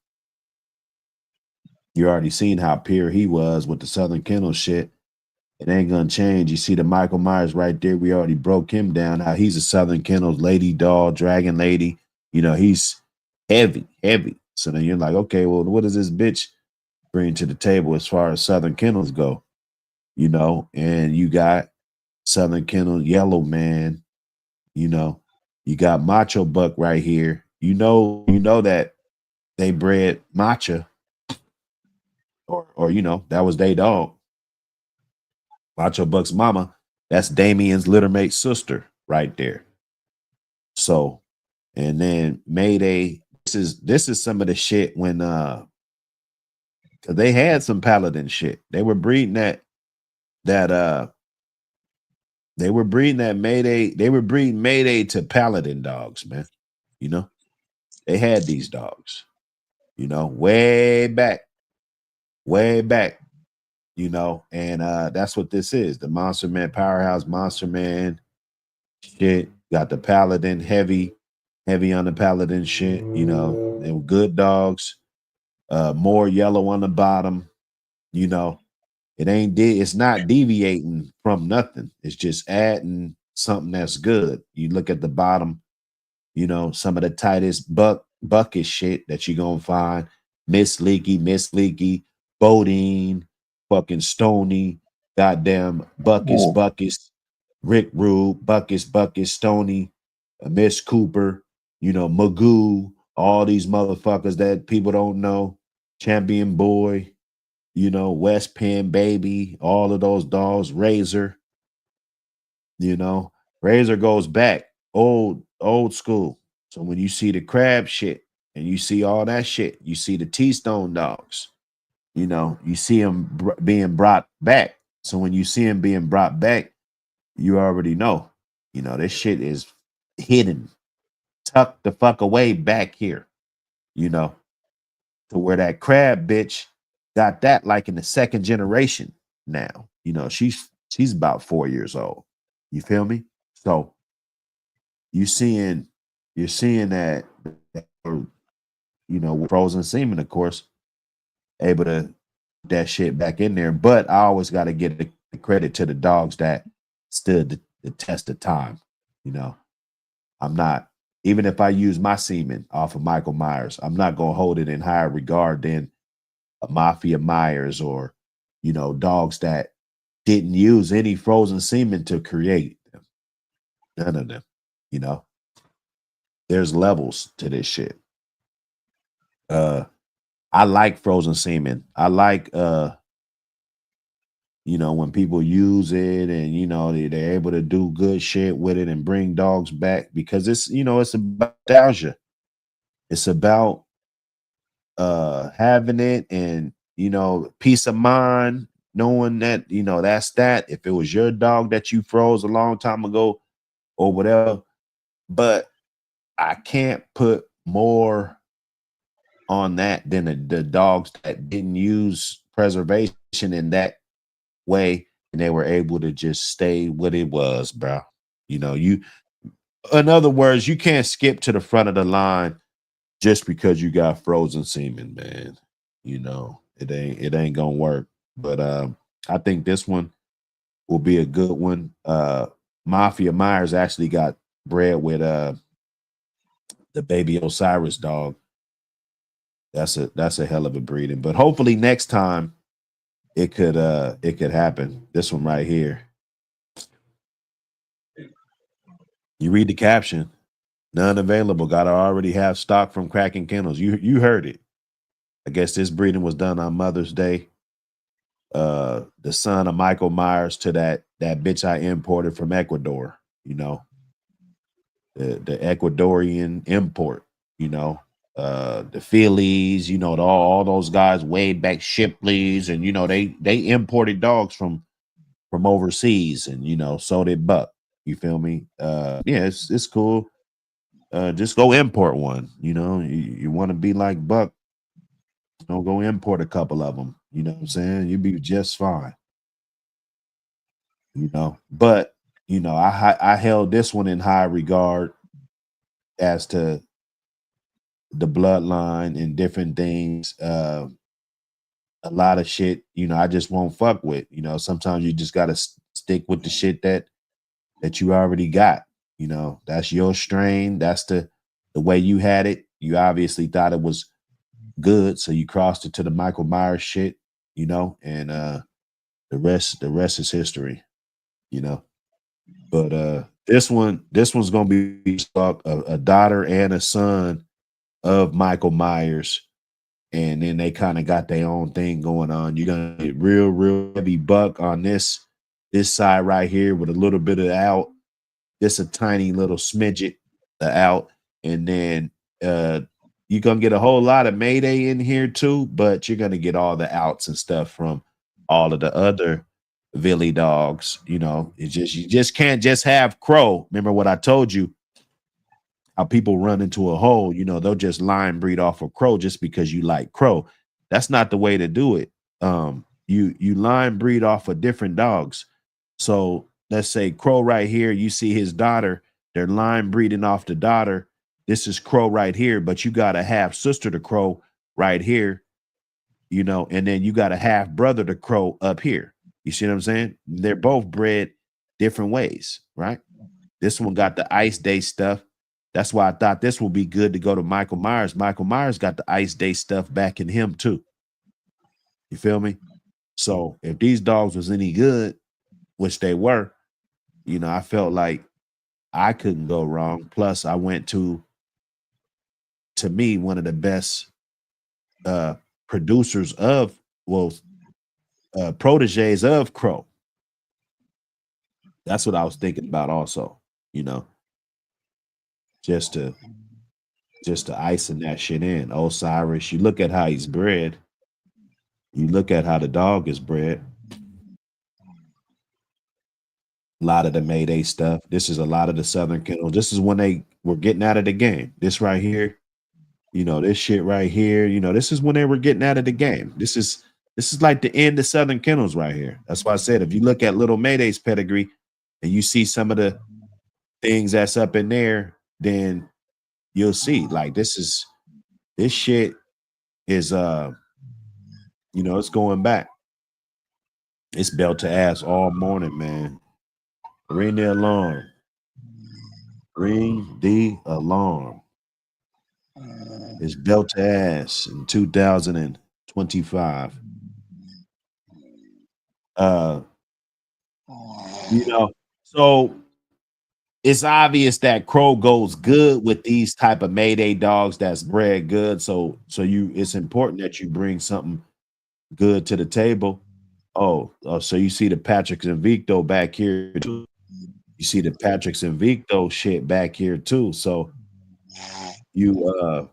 You already seen how pure he was with the Southern Kennel shit. It ain't gonna change. You see the Michael Myers right there. We already broke him down. How he's a Southern Kennels, Lady Doll, Dragon Lady. You know, he's heavy, heavy. So then you're like, okay, well, what does this bitch bring to the table as far as Southern Kennels go? You know, and you got Southern Kennel, Yellow Man. You know, you got Macho Buck right here. You know that they bred Macha, or you know, that was their dog. Macho Buck's mama, that's Damien's littermate sister right there. So, and then Mayday, this is some of the shit when 'cause they had some paladin shit. They were breeding that they were breeding that Mayday, they were breeding Mayday to paladin dogs, man. You know, they had these dogs, you know, way back, you know, and that's what this is. The Monster Man Powerhouse Monster Man shit. Got the Paladin heavy on the Paladin shit, you know, and good dogs. More yellow on the bottom, you know. It's not deviating from nothing. It's just adding something that's good. You look at the bottom, you know, some of the tightest bucket shit that you're gonna find. Miss Leaky, Bodine, fucking Stony, goddamn Buckets, Rick Rube, Buckets, Stony, Miss Cooper, you know, Magoo, all these motherfuckers that people don't know, Champion Boy, you know, West Penn Baby, all of those dogs, Razor, you know, Razor goes back, old school. So when you see the crab shit and you see all that shit, you see the T-Stone dogs, you know, you see them being brought back. So when you see them being brought back, you already know, you know, this shit is hidden, tucked the fuck away back here, you know, to where that crab bitch got that like in the second generation now. You know, she's about 4 years old. You feel me? So you seeing you're seeing that, you know, frozen semen, of course, able to that shit back in there. But I always got to give the credit to the dogs that stood the test of time. You know, I'm not, even if I use my semen off of Michael Myers, I'm not gonna hold it in higher regard than a Mafia Myers or, you know, dogs that didn't use any frozen semen to create them. None of them. You know, there's levels to this shit. I like frozen semen. I like you know, when people use it and you know they're able to do good shit with it and bring dogs back because it's, you know, it's about nostalgia. It's about having it and, you know, peace of mind, knowing that, you know, that's that. If it was your dog that you froze a long time ago or whatever, but I can't put more on that than the dogs that didn't use preservation in that way, and they were able to just stay what it was, bro. You know, you in other words, you can't skip to the front of the line just because you got frozen semen, man. You know, it ain't gonna work. But I think this one will be a good one. Mafia Myers actually got bred with the baby Osiris dog. That's a hell of a breeding. But hopefully next time it could happen. This one right here. You read the caption. None available. Gotta already have stock from Cracking Kennels. You heard it. I guess this breeding was done on Mother's Day. The son of Michael Myers to that bitch I imported from Ecuador, you know, the Ecuadorian import, you know, the Phillies, you know, all those guys way back Shipleys, and you know, they imported dogs from overseas, and you know, so did Buck. You feel me? Yeah, it's cool. Just go import one, you know, you want to be like Buck, don't go import a couple of them, you know what I'm saying? You'd be just fine. You know, but you know, I held this one in high regard as to the bloodline and different things. A lot of shit, you know, I just won't fuck with. You know, sometimes you just gotta stick with the shit that you already got. You know, that's your strain. That's the way you had it. You obviously thought it was good, so you crossed it to the Michael Myers shit. You know, and the rest is history. You know. But this one's gonna be a daughter and a son of Michael Myers, and then they kind of got their own thing going on. You're gonna get real heavy Buck on this side right here with a little bit of out, just a tiny little smidget out, and then you're gonna get a whole lot of Mayday in here too, but you're gonna get all the outs and stuff from all of the other Villy dogs. You know, it's just you just can't just have Crow. Remember what I told you? How people run into a hole, you know, they'll just line breed off of Crow just because you like Crow. That's not the way to do it. You line breed off of different dogs. So let's say Crow right here, you see his daughter, they're line breeding off the daughter. This is Crow right here, but you got a half sister to Crow right here, you know, and then you got a half brother to Crow up here. You see what I'm saying? They're both bred different ways, right? This one got the Ice Day stuff. That's why I thought this would be good to go to Michael Myers. Michael Myers got the Ice Day stuff back in him too. You feel me? So if these dogs was any good, which they were, you know, I felt like I couldn't go wrong. Plus, I went to me, one of the best producers of, well, proteges of Crow. That's what I was thinking about also, you know, just to icing that shit in. Osiris, you look at how he's bred, you look at how the dog is bred. A lot of the Mayday stuff. This is a lot of the Southern Kennel. This is when they were getting out of the game. This right here, you know, this shit right here, you know, this is when they were getting out of the game. This is like the end of Southern Kennels right here. That's why I said if you look at Little Mayday's pedigree and you see some of the things that's up in there, then you'll see like this shit is you know, it's going back. It's belt to ass all morning, man. Ring the alarm. Ring the alarm. It's belt to ass in 2025. Uh, you know, so it's obvious that Crow goes good with these type of Mayday dogs that's bred good. So it's important that you bring something good to the table. Oh, so you see the Patrick's Invicto back here too. You see the Patrick's Invicto shit back here too. So you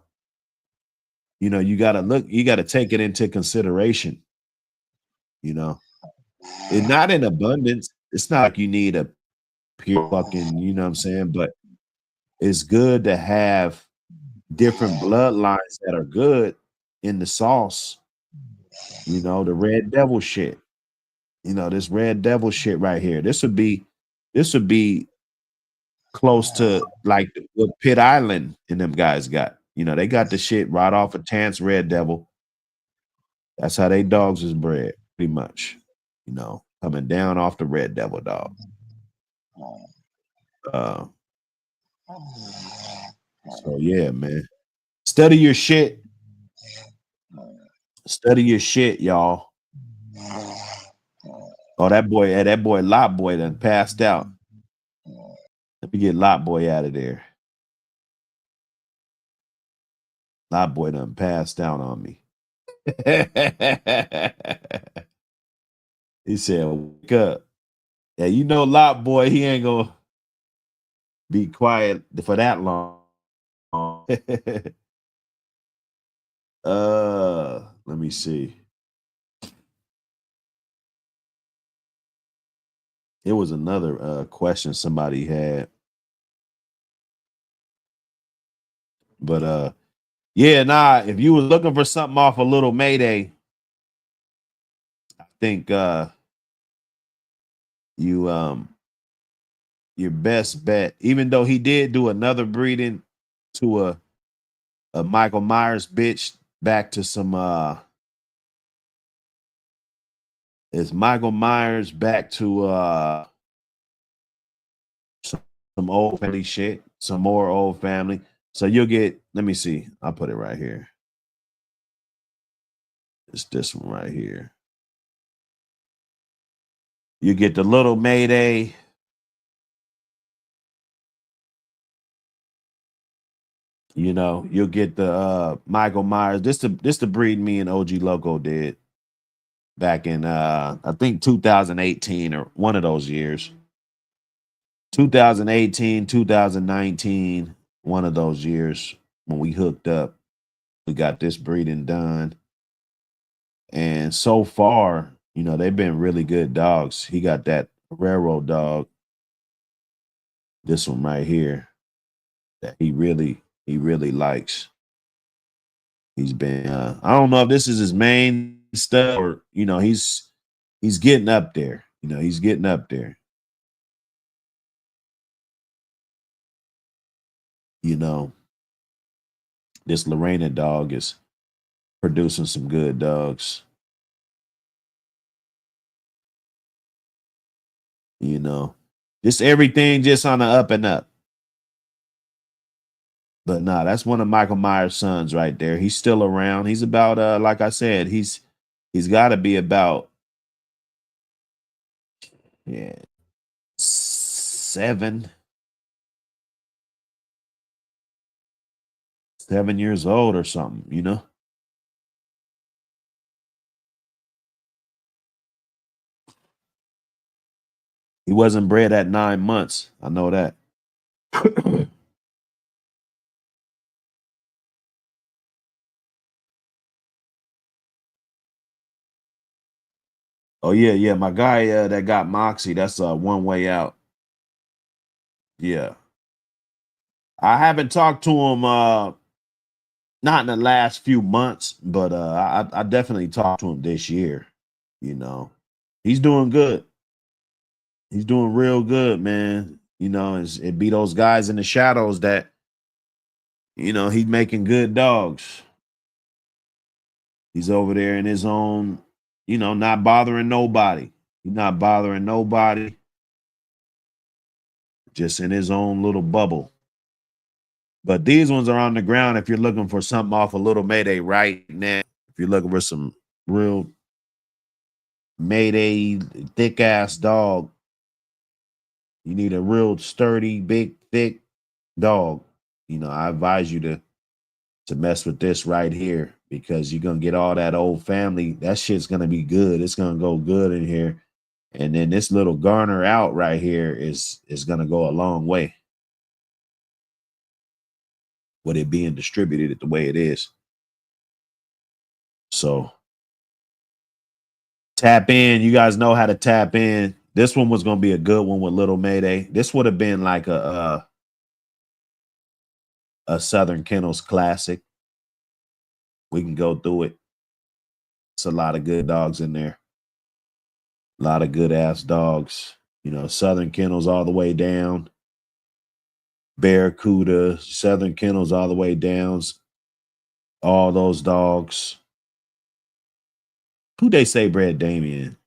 you know, you gotta look, you gotta take it into consideration, you know. It's not in abundance. It's not like you need a pure fucking, you know what I'm saying? But it's good to have different bloodlines that are good in the sauce. You know, the Red Devil shit. You know, this Red Devil shit right here. This would be close to like what Pit Island and them guys got. You know, they got the shit right off of Tant's Red Devil. That's how they dogs is bred, pretty much. You know, coming down off the Red Devil dog. So yeah, man. Study your shit. Study your shit, y'all. Oh, that boy Lot Boy done passed out. Let me get Lot Boy out of there. Lot Boy done passed out on me. He said, wake up. Yeah, you know Lot Boy, he ain't gonna be quiet for that long. Let me see. It was another question somebody had. But yeah, nah, if you was looking for something off a Little Mayday, I think you your best bet, even though he did do another breeding to a Michael Myers bitch back to some is Michael Myers back to some old family shit, some more old family. So you'll get, let me see, I'll put it right here. It's this one right here. You get the Little Mayday. You know, you'll get the Michael Myers. This the breed me and OG Loco did back in I think 2018 or one of those years. 2018, 2019, one of those years when we hooked up. We got this breeding done. And so far, you know, they've been really good dogs. He got that railroad dog, this one right here, that he really likes. He's been I don't know if this is his main stuff or, you know, he's getting up there. You know, he's getting up there. You know, this Lorena dog is producing some good dogs. You know, just everything just on the up and up. But nah, that's one of Michael Myers' sons right there. He's still around. He's about like I said, he's got to be about yeah 7 years old or something, you know. He wasn't bred at 9 months. I know that. Oh yeah, yeah. My guy that got Moxie, that's one way out. Yeah. I haven't talked to him not in the last few months, but I definitely talked to him this year. You know. He's doing good. He's doing real good, man. You know, it be those guys in the shadows that, you know, he's making good dogs. He's over there in his own, you know, not bothering nobody. He's not bothering nobody. Just in his own little bubble. But these ones are on the ground if you're looking for something off a Little Mayday right now. If you're looking for some real Mayday thick ass dog, you need a real sturdy, big, thick dog. You know, I advise you to mess with this right here because you're gonna get all that old family. That shit's gonna be good. It's gonna go good in here. And then this little Garner out right here is gonna go a long way with it being distributed the way it is. So tap in. You guys know how to tap in. This one was gonna be a good one with Little Mayday. This would have been like a a Southern Kennels Classic. We can go through it. It's a lot of good dogs in there. A lot of good ass dogs. You know, Southern Kennels all the way down. Barracuda, Southern Kennels all the way down. All those dogs. Who they say bred Damien?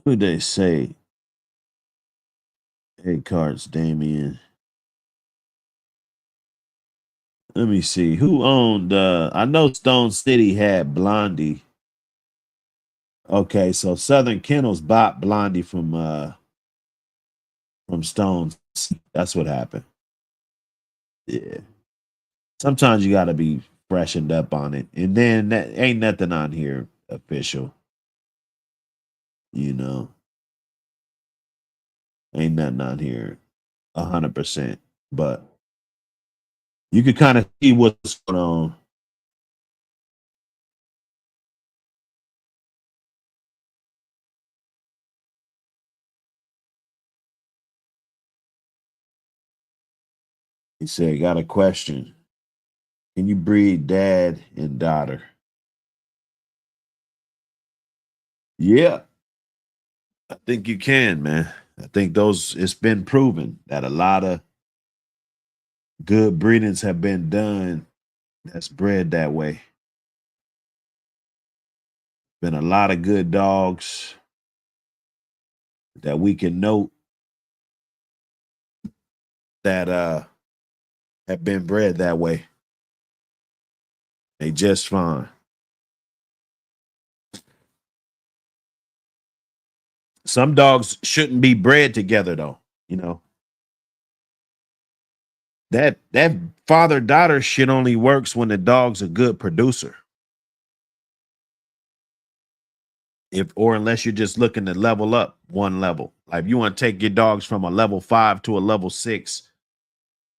Who they say? 8 cards, Damien. Let me see. Who owned I know Stone City had Blondie. Okay, so Southern Kennels bought Blondie from Stone. That's what happened. Yeah. Sometimes you gotta be freshened up on it. And then that ain't nothing on here official. You know. Ain't nothing on here 100%. But you could kind of see what's going on. He said, got a question. Can you breed dad and daughter? Yeah, I think you can, man. I think it's been proven that a lot of good breedings have been done that's bred that way. Been a lot of good dogs that we can note that have been bred that way. They just fine. Some dogs shouldn't be bred together though, you know. That father-daughter shit only works when the dog's a good producer. Unless you're just looking to level up one level. Like if you want to take your dogs from a level 5 to a level 6,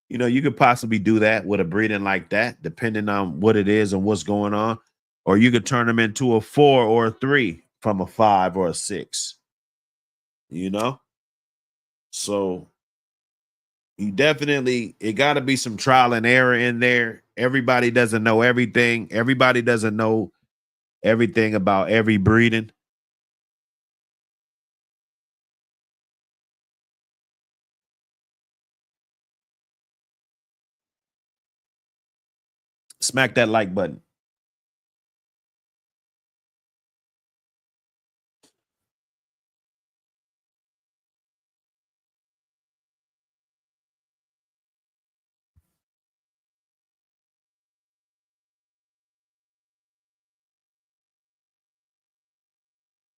you know, you could possibly do that with a breeding like that, depending on what it is and what's going on. Or you could turn them into a 4 or a 3 from a 5 or a 6. You know? So you definitely, it got to be some trial and error in there. Everybody doesn't know everything. Everybody doesn't know everything about every breeding. Smack that like button.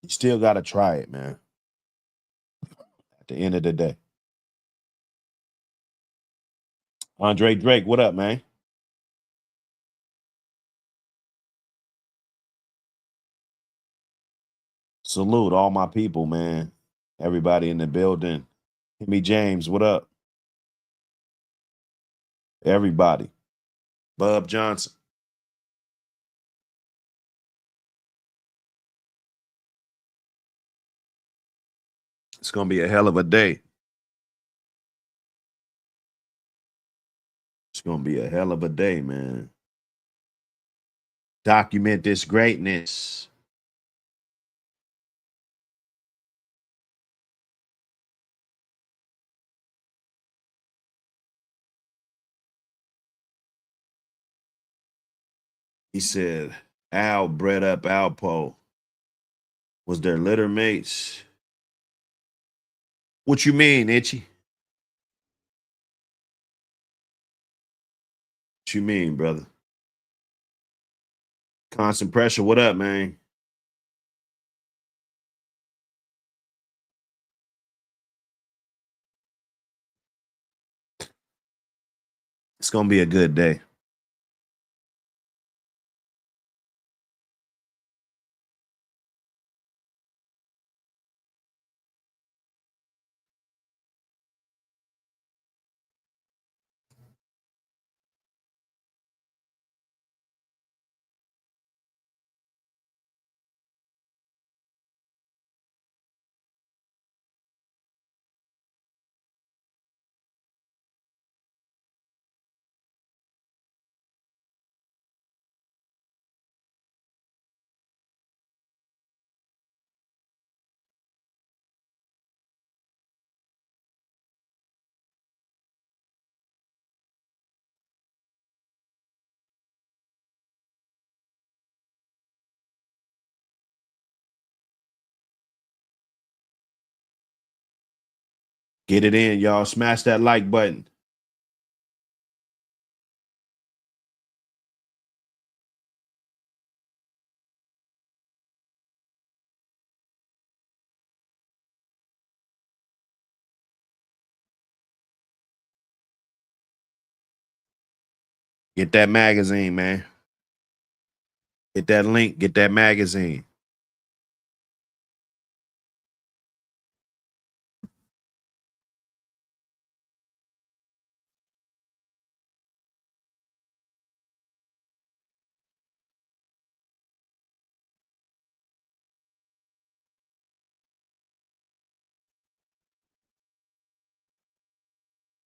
You still got to try it, man. At the end of the day. Andre Drake, what up, man? Salute all my people, man. Everybody in the building. Timmy James, what up? Everybody. Bub Johnson. It's going to be a hell of a day. It's going to be a hell of a day, man. Document this greatness. He said, Al bred up Alpo. Was their litter mates? What you mean, Itchy? What you mean, brother? Constant pressure, what up, man? It's going to be a good day. Get it in, y'all. Smash that like button. Get that magazine, man. Get that link. Get that magazine.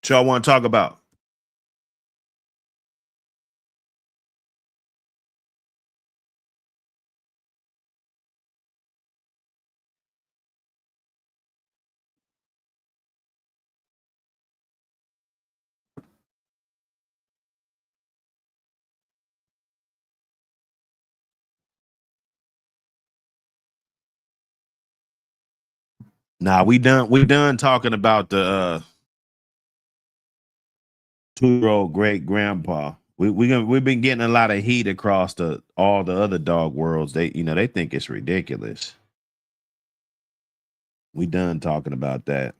What y'all want to talk about? Nah, we done talking about the 2-year-old great grandpa. We've been getting a lot of heat across all the other dog worlds. They think it's ridiculous. We done talking about that.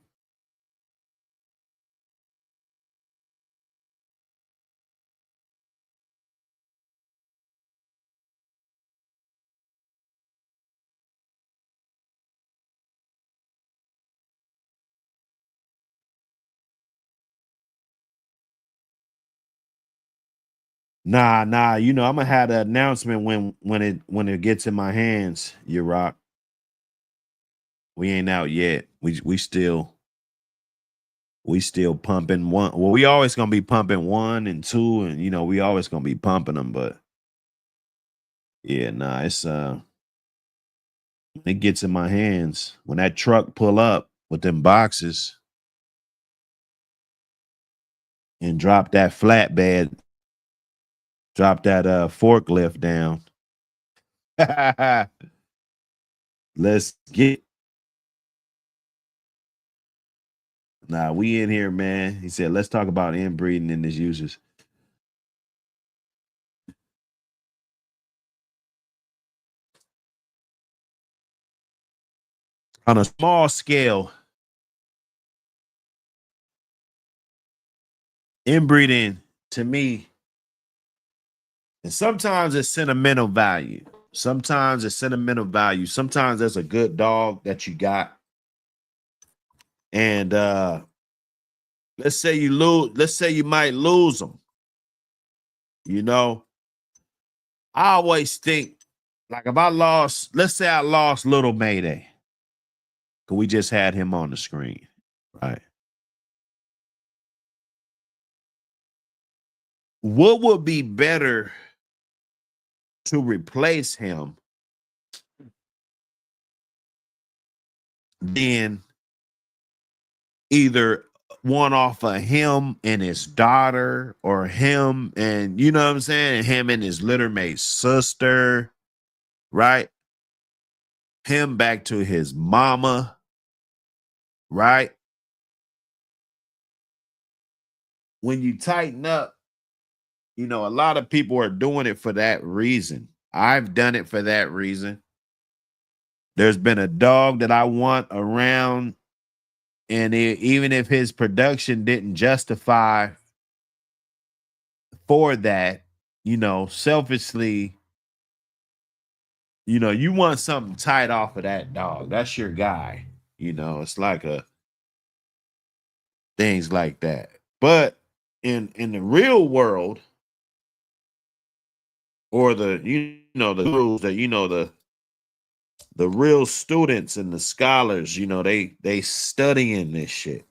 Nah. I'm gonna have the announcement when it gets in my hands. You rock. We ain't out yet. We still pumping one. Well, we always gonna be pumping 1 and 2, and we always gonna be pumping them. But yeah, nah, it's it gets in my hands when that truck pull up with them boxes and drop that flatbed, drop that forklift down. Let's get. Nah, we in here, man. He said, let's talk about inbreeding and its uses. On a small scale, inbreeding to me, and sometimes it's sentimental value. Sometimes it's sentimental value. Sometimes there's a good dog that you got. And let's say you might lose them. I always think, like, if I lost, let's say I lost Little Mayday, because we just had him on the screen, right? What would be better to replace him than either one off of him and his daughter, or him and, you know what I'm saying, him and his littermate sister, right? Him back to his mama, right? When you tighten up, a lot of people are doing it for that reason. I've done it for that reason. There's been a dog that I want around, and even if his production didn't justify for that, selfishly, you want something tight off of that dog. That's your guy. It's like things like that. But in the real world, or the gurus, the real students and the scholars, they studying this shit.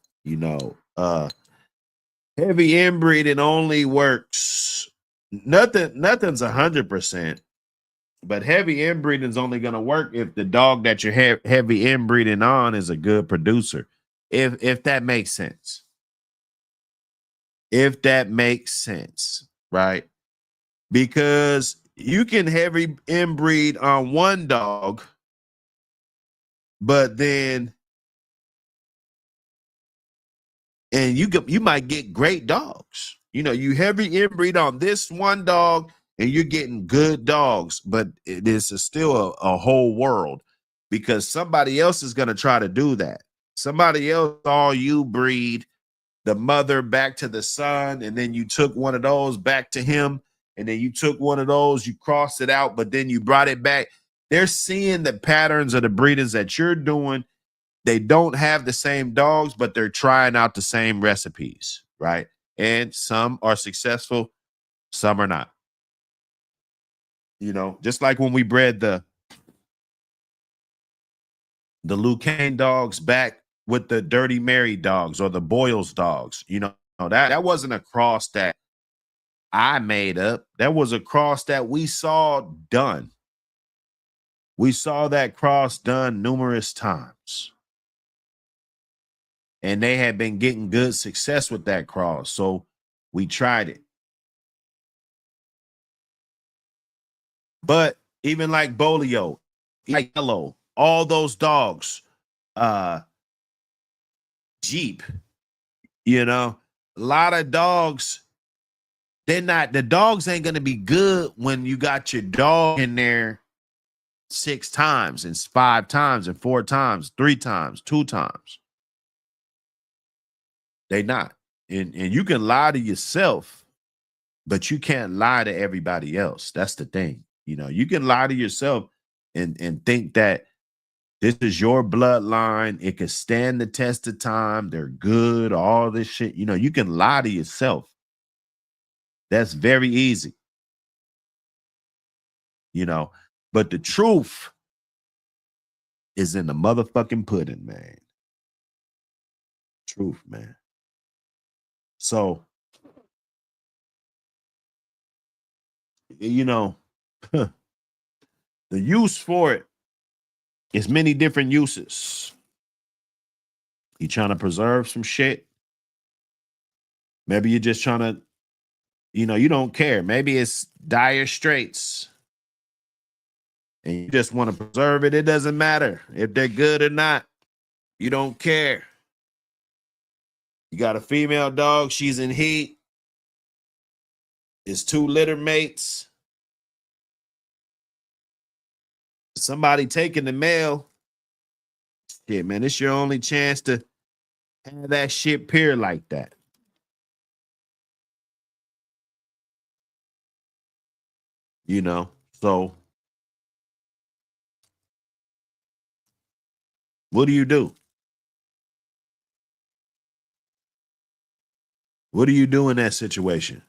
Heavy inbreeding only works. Nothing's 100%, but heavy inbreeding is only going to work if the dog that you're heavy inbreeding on is a good producer. If that makes sense. If that makes sense, right? Because you can heavy inbreed on one dog, but then and you might get great dogs. You know, you heavy inbreed on this one dog, and you're getting good dogs, but it is still a whole world because somebody else is going to try to do that. Somebody else saw you breed the mother back to the son, and then you took one of those back to him, and then you took one of those, you crossed it out, but then you brought it back. They're seeing the patterns of the breeders that you're doing. They don't have the same dogs, but they're trying out the same recipes, right? And some are successful, some are not. You know, just like when we bred the Lucane dogs back with the Dirty Mary dogs or the Boyles dogs, you know, that wasn't a cross that I made up. That was a cross that we saw done. We saw that cross done numerous times. And they had been getting good success with that cross. So we tried it. But even like Bolio, like Yellow, all those dogs, Jeep, you know, a lot of dogs, the dogs ain't going to be good when you got your dog in there 6 times and 5 times and 4 times, 3 times, 2 times. They not. And you can lie to yourself, but you can't lie to everybody else. That's the thing. You know, you can lie to yourself and think that this is your bloodline. It can stand the test of time. They're good, all this shit. You know, you can lie to yourself. That's very easy. You know, but the truth is in the motherfucking pudding, man. Truth, man. So, you know, the use for it is many different uses. You trying to preserve some shit. Maybe you're just trying to, you know, you don't care. Maybe it's dire straits and you just want to preserve it. It doesn't matter if they're good or not. You don't care. You got a female dog. She's in heat. It's 2 litter mates. Somebody taking the male. Shit, man, it's your only chance to have that shit pair like that. You know, so what do you do? What do you do in that situation?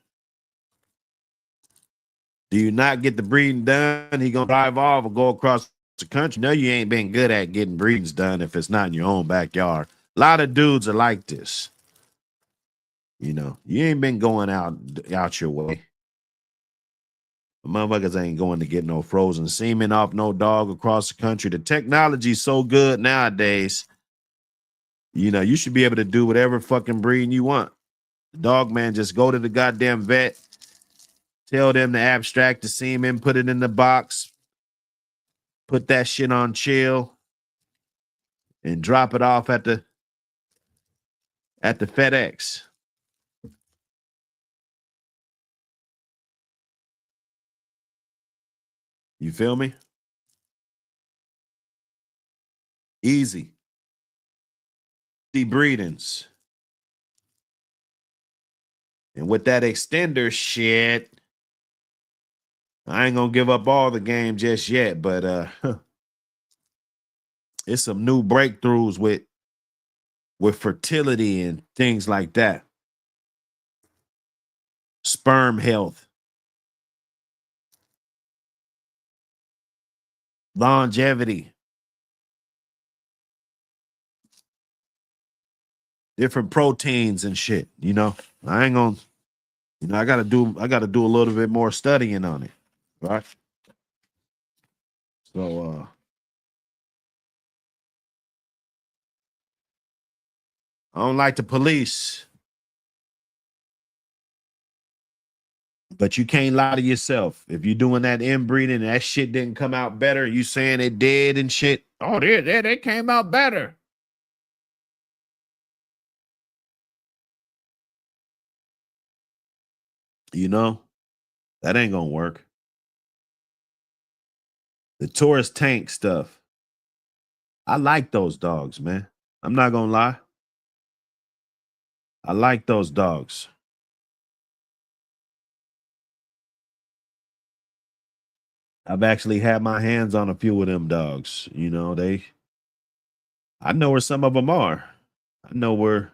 Do you not get the breeding done? He gonna drive off or go across the country? No, you ain't been good at getting breedings done if it's not in your own backyard. A lot of dudes are like this. You know, you ain't been going out your way. Motherfuckers ain't going to get no frozen semen off no dog across the country. The technology's so good nowadays. You know, you should be able to do whatever fucking breeding you want. Dog man, just go to the goddamn vet, tell them to abstract the semen, put it in the box, put that shit on chill, and drop it off at the FedEx. You feel me? Easy. The breedings. And with that extender shit, I ain't gonna give up all the game just yet, but it's some new breakthroughs with fertility and things like that. Sperm health, longevity, different proteins and shit. You know, I ain't gonna, you know, I gotta do a little bit more studying on it, right? So I don't like the police, but you can't lie to yourself. If you're doing that inbreeding and that shit didn't come out better, you saying it did and shit. Oh, they came out better. You know, that ain't gonna work. The Taurus tank stuff. I like those dogs, man. I'm not gonna lie. I like those dogs. I've actually had my hands on a few of them dogs. You know, I know where some of them are. I know where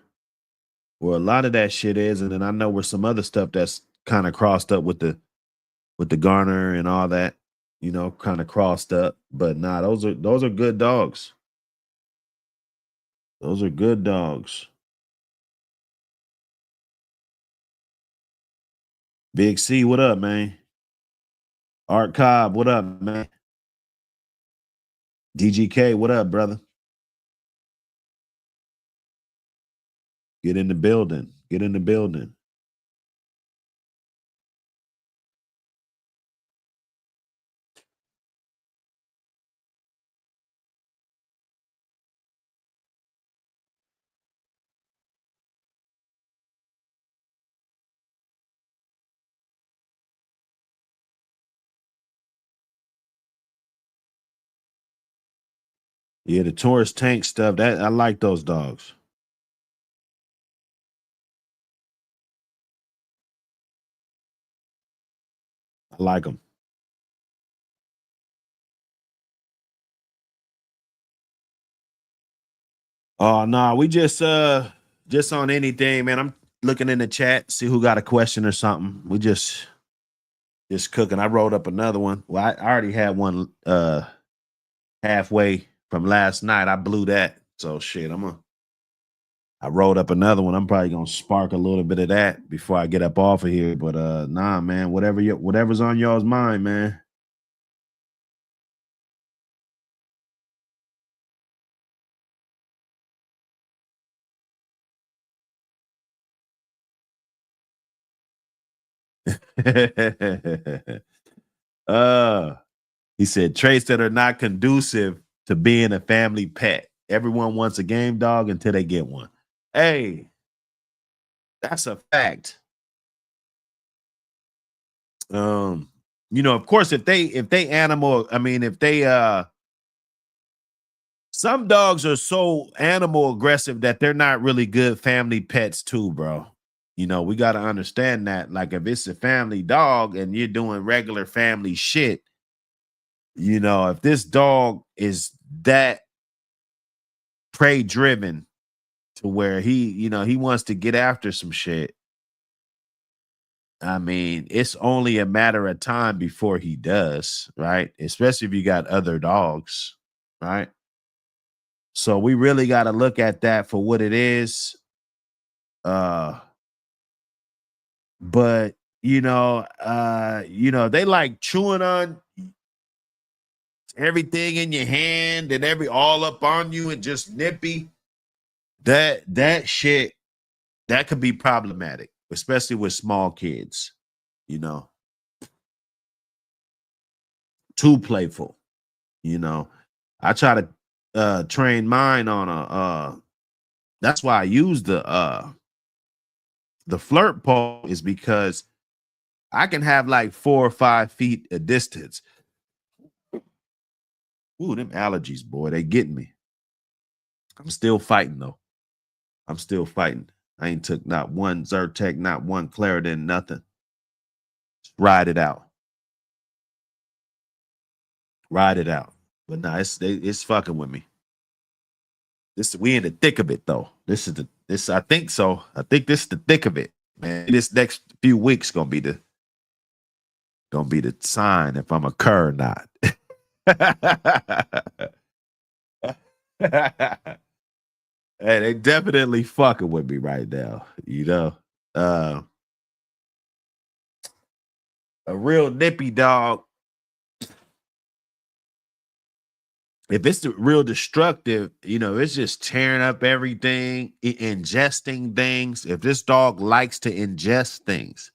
a lot of that shit is, and then I know where some other stuff that's kind of crossed up with the Garner and all that, you know, kind of crossed up. But nah, those are good dogs. Those are good dogs. Big C, what up, man? Art Cobb, what up, man? DGK, what up, brother? Get in the building. Get in the building. Yeah, the Taurus tank stuff. That I like those dogs. I like them. Oh no, we just on anything, man. I'm looking in the chat, see who got a question or something. We just cooking. I wrote up another one. Well, I already had one halfway from last night. I blew that. So shit, I wrote up another one. I'm probably gonna spark a little bit of that before I get up off of here. But nah, man, whatever's on y'all's mind, man. uh he said traits that are not conducive to being a family pet. Everyone wants a game dog until they get one. Hey, that's a fact. Um, you know, of course, if they animal, I mean, if they some dogs are so animal aggressive that they're not really good family pets too, bro. You know, we got to understand that. Like, if it's a family dog and you're doing regular family shit, you know, if this dog is that prey driven to where you know, he wants to get after some shit, I mean, it's only a matter of time before he does, right? Especially if you got other dogs, right? So we really got to look at that for what it is. Uh, but you know, they like chewing on everything in your hand and every all up on you and just nippy. That shit that could be problematic, especially with small kids, you know, too playful, you know. I try to train mine on a that's why I use the flirt pole is because I can have like 4 or 5 feet of distance. Ooh, them allergies, boy, they getting me. I'm still fighting though. I'm still fighting. I ain't took not one Zyrtec, not one Claritin, nothing. Just ride it out. Ride it out. But nah, it's fucking with me. This we in the thick of it though. This I think so. I think this is the thick of it, man. This next few weeks gonna be the sign if I'm a cur or not. Hey, they definitely fucking with me right now, you know. Uh a real nippy dog, if it's real destructive, you know, it's just tearing up everything, ingesting things. If this dog likes to ingest things,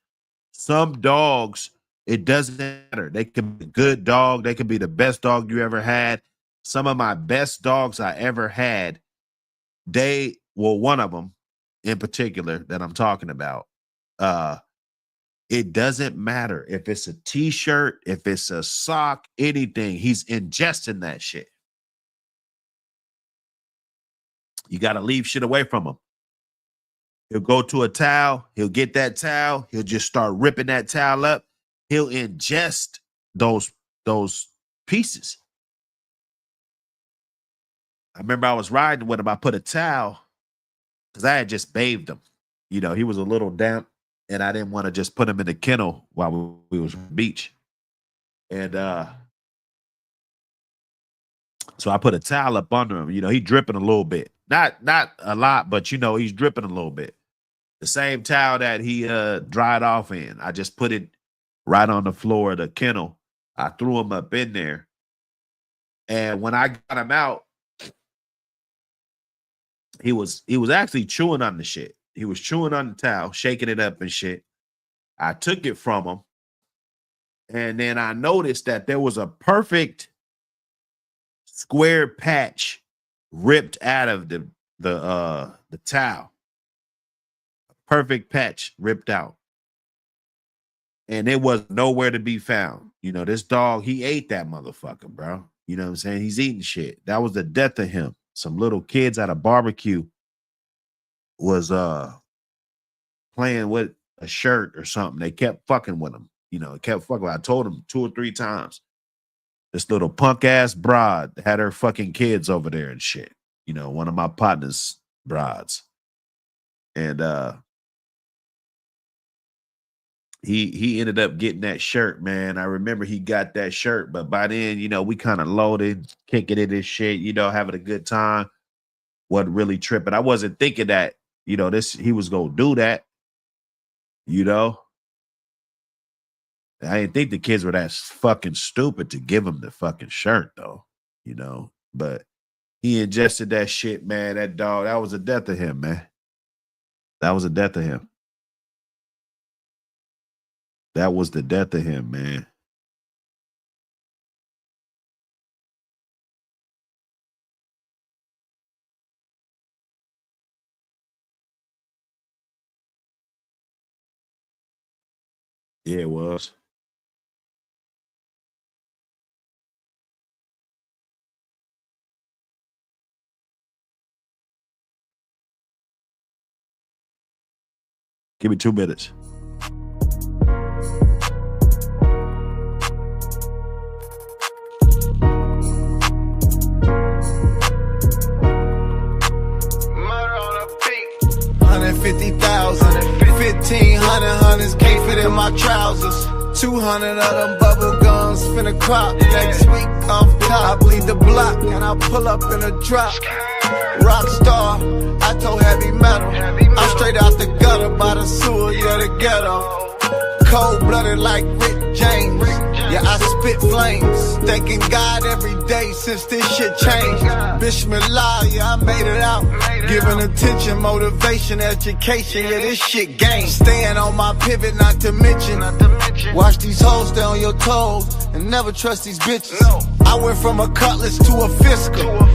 some dogs, it doesn't matter. They could be a good dog, they could be the best dog you ever had. Some of my best dogs I ever had, one of them in particular that I'm talking about, uh, It doesn't matter if it's a t-shirt, if it's a sock, anything. He's ingesting that shit. You got to leave shit away from him. He'll go to a towel. He'll get that towel. He'll just start ripping that towel up. He'll ingest those pieces. I remember I was riding with him. I put a towel because I had just bathed him. You know, he was a little damp, and I didn't want to just put him in the kennel while we was on the beach. And so I put a towel up under him. You know, he dripping a little bit. Not a lot, but, you know, he's dripping a little bit. The same towel that he dried off in, I just put it right on the floor of the kennel. I threw him up in there. And when I got him out, he was actually chewing on the shit. He was chewing on the towel, shaking it up and shit. I took it from him. And then I noticed that there was a perfect square patch ripped out of the towel. A perfect patch ripped out. And it was nowhere to be found. You know, this dog, he ate that motherfucker, bro. You know what I'm saying? He's eating shit. That was the death of him. Some little kids at a barbecue was playing with a shirt or something. They kept fucking with him. You know, kept fucking. I told him 2 or 3 times. This little punk ass broad had her fucking kids over there and shit. You know, one of my partner's broads. And he ended up getting that shirt, man. I remember he got that shirt, but by then, you know, we kind of loaded, kicking it and shit, you know, having a good time. Wasn't really tripping. I wasn't thinking that, you know, he was gonna do that, you know. I didn't think the kids were that fucking stupid to give him the fucking shirt, though, you know. But he ingested that shit, man. That dog, that was the death of him, man. That was the death of him. That was the death of him, man. Yeah, it was. Give me 2 minutes. $1,500 can't fit in my trousers. 200 of them bubble gums finna crop. Next week off top, I bleed the block and I pull up in a drop. Rock star, I told heavy metal. I'm straight out the gutter by the sewer, yeah, the ghetto. Cold blooded like Rick James. Yeah, I spit flames. Thanking God every day since this shit changed. Bismillah, yeah, I made it out. Giving attention, motivation, education. Yeah, this shit game. Staying on my pivot, not to mention. Watch these hoes stay on your toes and never trust these bitches. I went from a cutlass to a fiscal.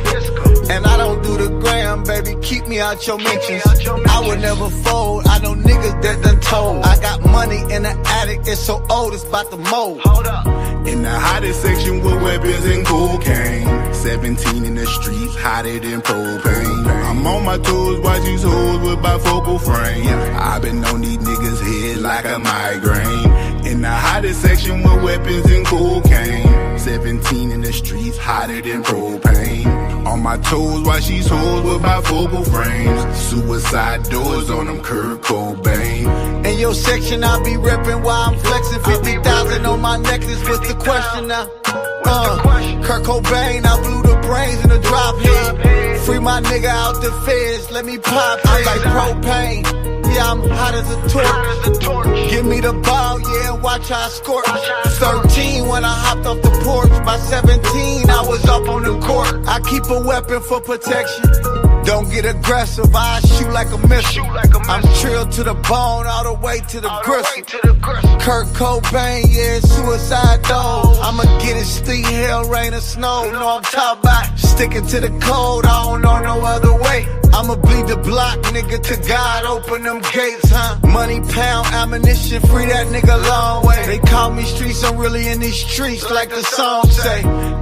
And I don't do the gram, baby, keep me out your mentions. I would never fold, I know niggas that done told. I got money in the attic, it's so old, it's about to mold. Hold up. In the hottest section with weapons and cocaine. 17 in the streets, hotter than propane. I'm on my toes, watch these hoes with bifocal frame. I been on these niggas' head like a migraine. In the hottest section with weapons and cocaine. 17 in the streets, hotter than propane. On my toes, watch these hoes with bifocal frames. Suicide doors on them, Kurt Cobain. In your section, I be reppin' while I'm flexing. 50,000 on my necklace, what's the question now? Kurt Cobain, I blew the brains in the drop head. Free my nigga out the feds, let me pop. I'm like propane. Yeah, I'm hot as a torch. Give me the ball, yeah, and watch how I scorch. 13 when I hopped off the porch. By 17, I was up on the court. I keep a weapon for protection. Don't get aggressive, I shoot like a missile. I'm trilled to the bone, all the way to the gristle. Kurt Cobain, yeah, suicide door. I'ma get it, sleet, hell, rain, or snow. Know I'm talking about sticking to the code, I don't know no other way. I'ma bleed the blood. block, nigga, to God, open them gates, huh? Money, pound, ammunition, free that nigga long way. They call me streets, I'm really in these streets, like the song say.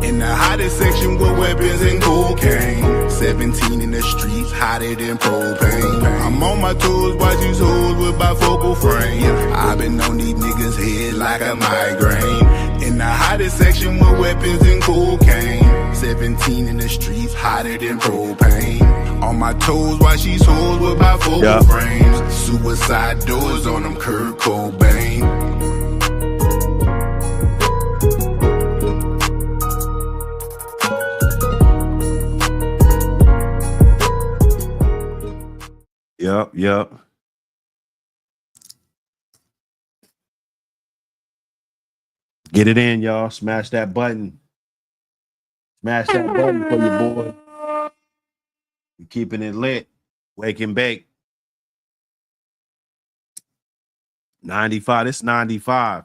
In the hottest section with weapons and cocaine. 17 in the streets, hotter than propane. I'm on my toes, watch these hoes with bifocal frame. I've been on these niggas' head like a migraine. In the hottest section with weapons and cocaine. 17 in the streets, hotter than propane. On my toes, watch these hoes with bifocal frames. Suicide doors on them, Kurt Cobain. Yep. Get it in, y'all. Smash that button. Smash that button for your boy. You're keeping it lit. Wake and bake. 95. It's 95.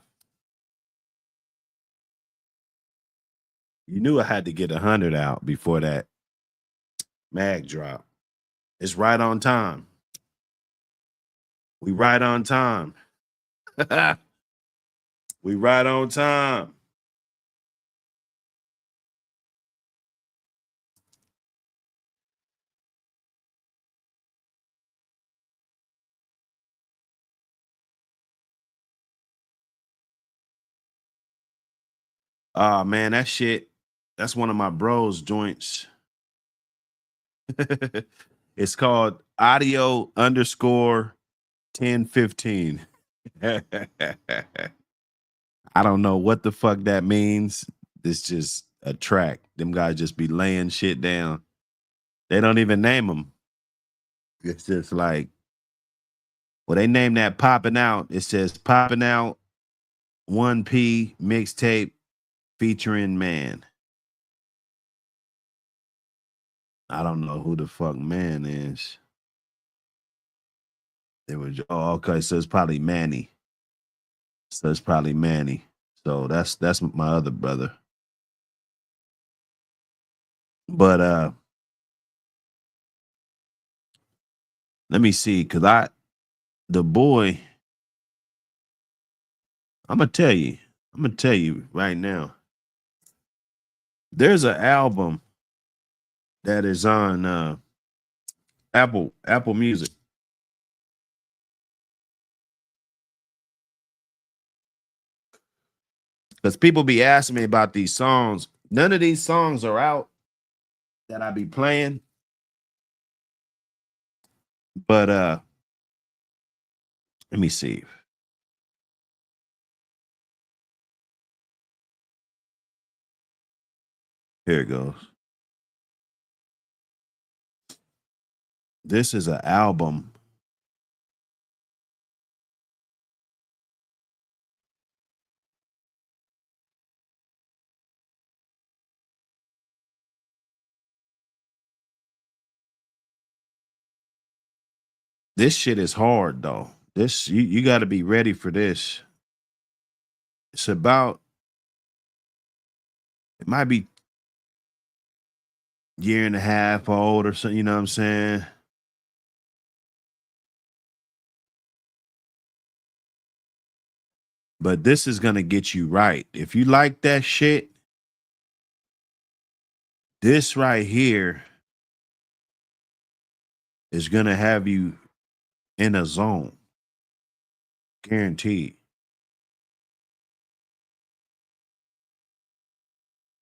You knew I had to get 100 out before that mag drop. It's right on time. We right on time. We right on time. Ah, man, that shit, that's one of my bros' joints. It's called audio_1015. I don't know what the fuck that means. It's just a track. Them guys just be laying shit down. They don't even name them. It's just like, well, they name that Popping Out. It says Popping Out 1P mixtape featuring Man. I don't know who the fuck Man is. It was, oh, okay, so it's probably Manny. So it's probably Manny. So that's my other brother. But let me see, cause the boy, I'm gonna tell you right now. There's an album that is on Apple Music. Because people be asking me about these songs. None of these songs are out that I be playing. But let me see. Here it goes. This is an album. This shit is hard though. This you got to be ready for this. It's about, it might be year and a half old or something, you know what I'm saying? But this is gonna get you right. If you like that shit, this right here is gonna have you in a zone. Guaranteed.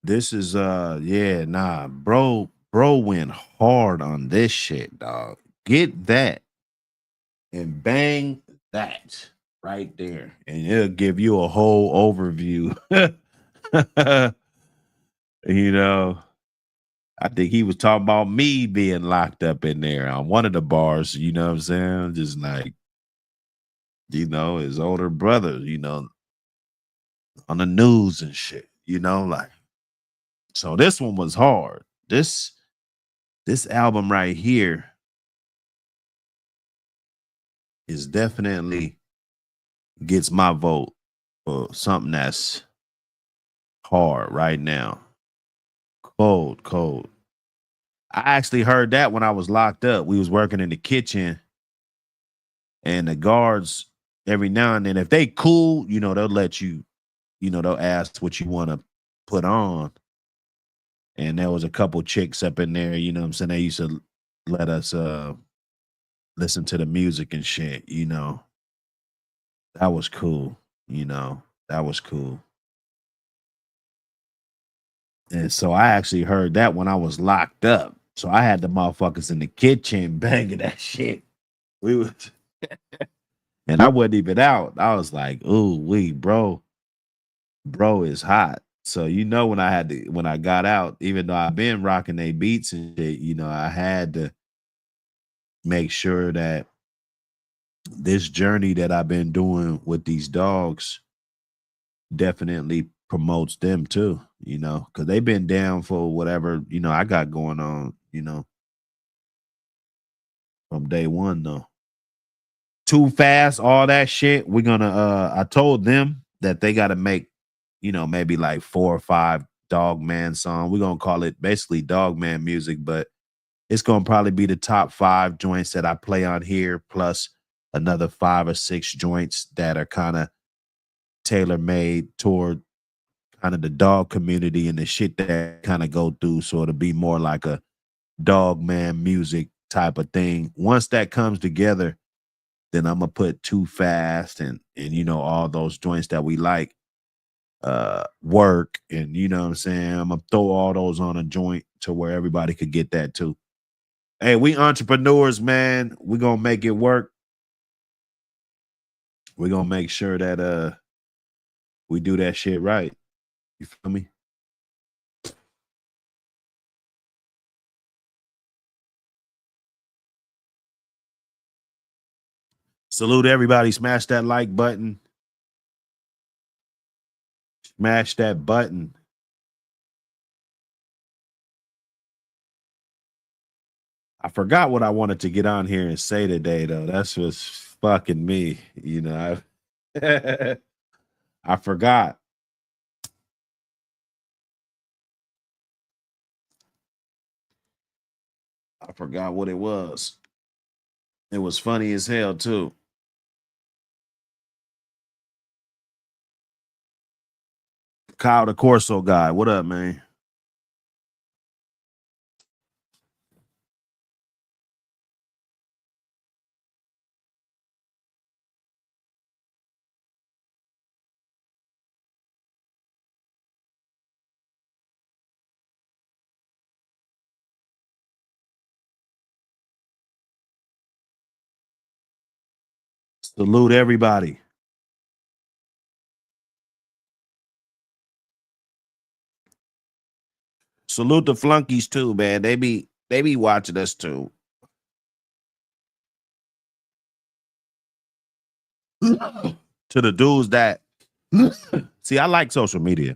This is bro went hard on this shit, dog. Get that and bang that right there, and it'll give you a whole overview. You know, I think he was talking about me being locked up in there on one of the bars, you know what I'm saying? Just like, you know, his older brother, you know, on the news and shit, you know, like. So this one was hard. This album right here is definitely gets my vote for something that's hard right now. Cold. I actually heard that when I was locked up. We was working in the kitchen, and the guards every now and then, if they cool, they'll let you, they'll ask what you want to put on. And there was a couple chicks up in there, you know what I'm saying? They used to let us listen to the music and shit, That was cool, That was cool. And so I actually heard that when I was locked up. So I had the motherfuckers in the kitchen banging that shit. We was and I wasn't even out. I was like, ooh, bro is hot. So when I got out, even though I've been rocking they beats and shit, I had to make sure that this journey that I've been doing with these dogs definitely promotes them too, because they've been down for whatever, I got going on, from day one though. Too fast, all that shit. We're gonna I told them that they gotta make, maybe like 4 or 5 Dog Man song. We're gonna call it basically Dog Man music, but it's gonna probably be the top 5 joints that I play on here, plus another 5 or 6 joints that are kind of tailor-made toward kind of the dog community and the shit that kind of go through. So it'll be more like a Dog Man music type of thing. Once that comes together, then I'm gonna put Too Fast and all those joints that we like, Work, and you know what I'm saying. I'm gonna throw all those on a joint to where everybody could get that too. Hey, we entrepreneurs, man. We're gonna make it work. We're gonna make sure that we do that shit right. You feel me? Salute everybody. Smash that like button. Smash that button. I forgot what I wanted to get on here and say today, though. That's what's fucking me. I forgot. I forgot what it was. It was funny as hell, too. Kyle the Corso guy. What up, man? Salute everybody. Salute the flunkies too, man. They be watching us too. To the dudes that see, I like social media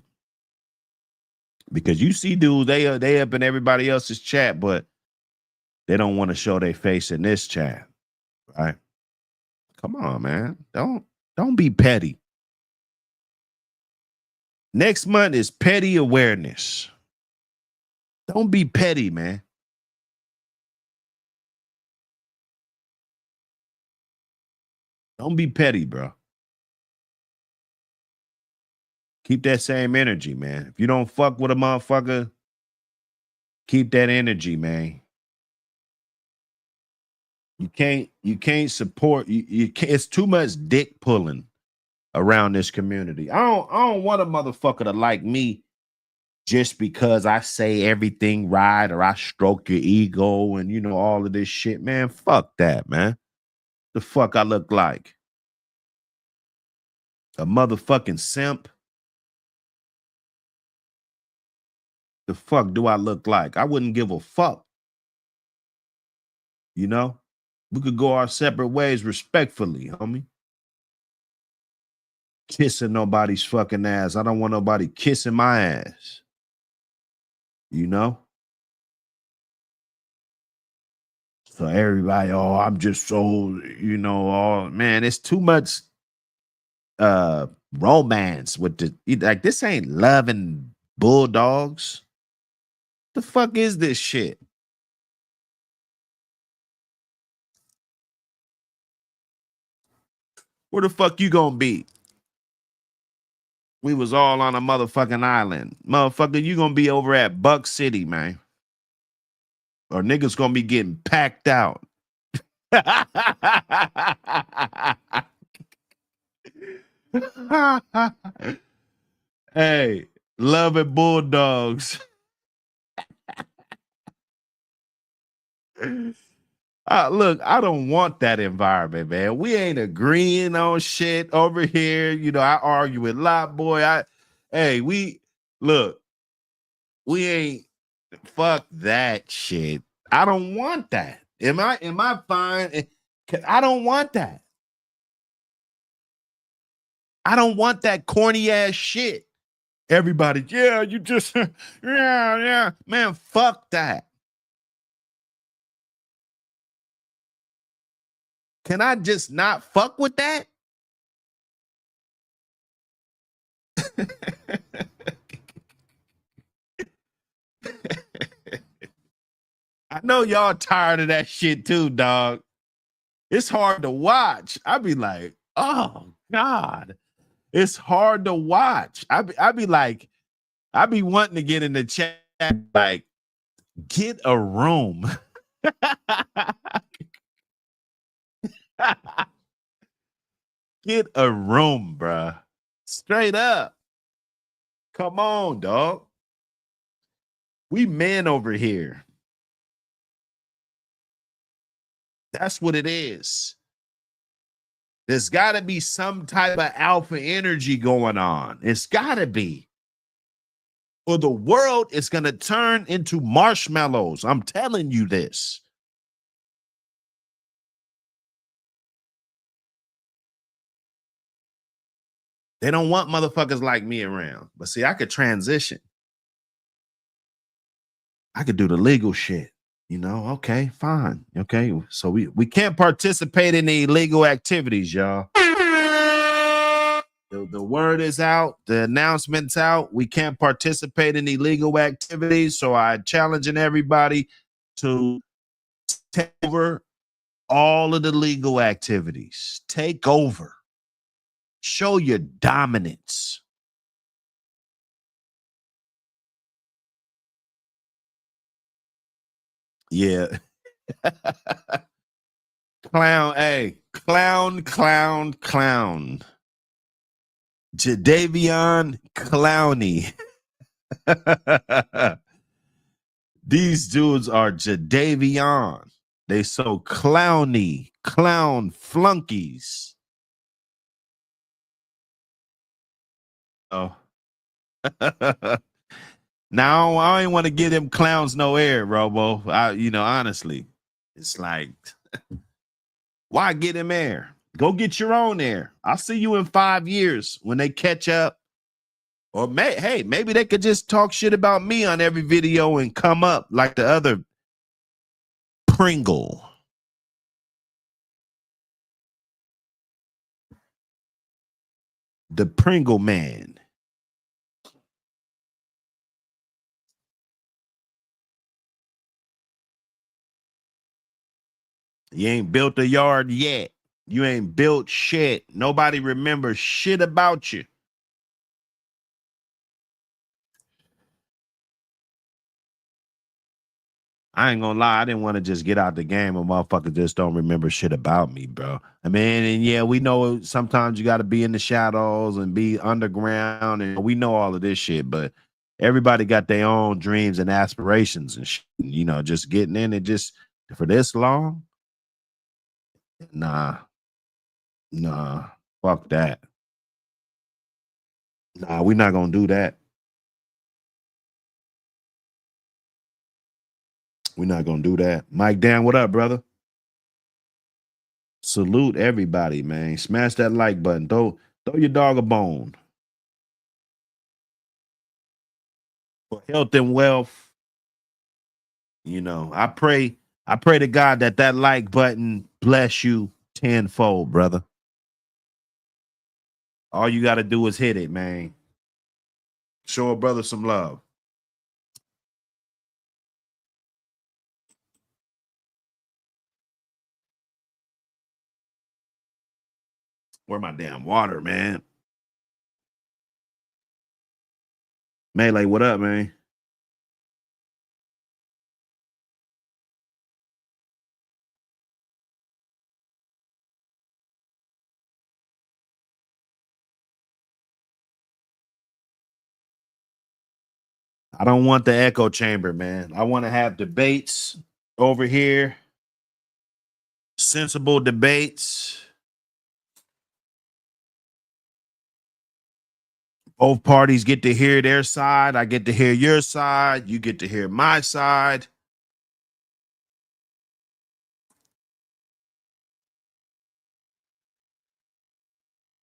because you see dudes, they up in everybody else's chat, but they don't want to show their face in this chat, right? Come on, man. Don't be petty. Next month is petty awareness. Don't be petty, man. Don't be petty, bro. Keep that same energy, man. If you don't fuck with a motherfucker, keep that energy, man. You can't support you can't, it's too much dick pulling around this community. I don't want a motherfucker to like me just because I say everything right or I stroke your ego and all of this shit, man. Fuck that, man. The fuck I look like? A motherfucking simp? The fuck do I look like? I wouldn't give a fuck. We could go our separate ways respectfully, homie. Kissing nobody's fucking ass. I don't want nobody kissing my ass. So everybody, oh, I'm just so, man, it's too much romance with like this ain't loving bulldogs. The fuck is this shit? Where the fuck you gonna be? We was all on a motherfucking island. Motherfucker, you gonna be over at Buck City, man. Or niggas gonna be getting packed out. Hey, love it, Bulldogs. Look, I don't want that environment, man. We ain't agreeing on shit over here. You know, I argue with Lot Boy. We ain't fuck that shit. I don't want that. Am I fine? I don't want that. I don't want that corny ass shit. Everybody, yeah, you just, yeah. Man, fuck that. Can I just not fuck with that? I know y'all tired of that shit too, dog. It's hard to watch. I be like, oh God, it's hard to watch. I be like, I be wanting to get in the chat, like, get a room. Get a room, bruh. Straight up. Come on, dog. We men over here. That's what it is. There's got to be some type of alpha energy going on. It's got to be. Or the world is going to turn into marshmallows. I'm telling you this. They don't want motherfuckers like me around. But see, I could transition. I could do the legal shit. You know, okay, fine. Okay, so we can't participate in the illegal activities, y'all. The word is out. The announcement's out. We can't participate in illegal activities. So I'm challenging everybody to take over all of the legal activities. Take over. Show your dominance. Yeah. Clown, hey, clown. Jadavion Clowney. These dudes are Jadavion. They so clowny, clown flunkies. Oh. Now I ain't want to give them clowns no air, Robo. Honestly, it's like, why get him air? Go get your own air. I'll see you in 5 years when they catch up. Or maybe they could just talk shit about me on every video and come up like the other Pringle. The Pringle man. You ain't built a yard yet. You ain't built shit. Nobody remembers shit about you. I ain't gonna lie, I didn't want to just get out the game and motherfuckers just don't remember shit about me, bro. I mean, and yeah, we know sometimes you got to be in the shadows and be underground, and we know all of this shit, but everybody got their own dreams and aspirations and shit. Just getting in it just for this long? Nah, fuck that. Nah, we not gonna do that. We're not gonna do that. Mike Dan, what up, brother? Salute everybody, man. Smash that like button. Throw your dog a bone. For health and wealth. I pray to God that like button bless you tenfold, brother. All you got to do is hit it, man. Show a brother some love. Where my damn water, man? Melee, what up, man? I don't want the echo chamber, man. I want to have debates over here. Sensible debates. Both parties get to hear their side. I get to hear your side. You get to hear my side.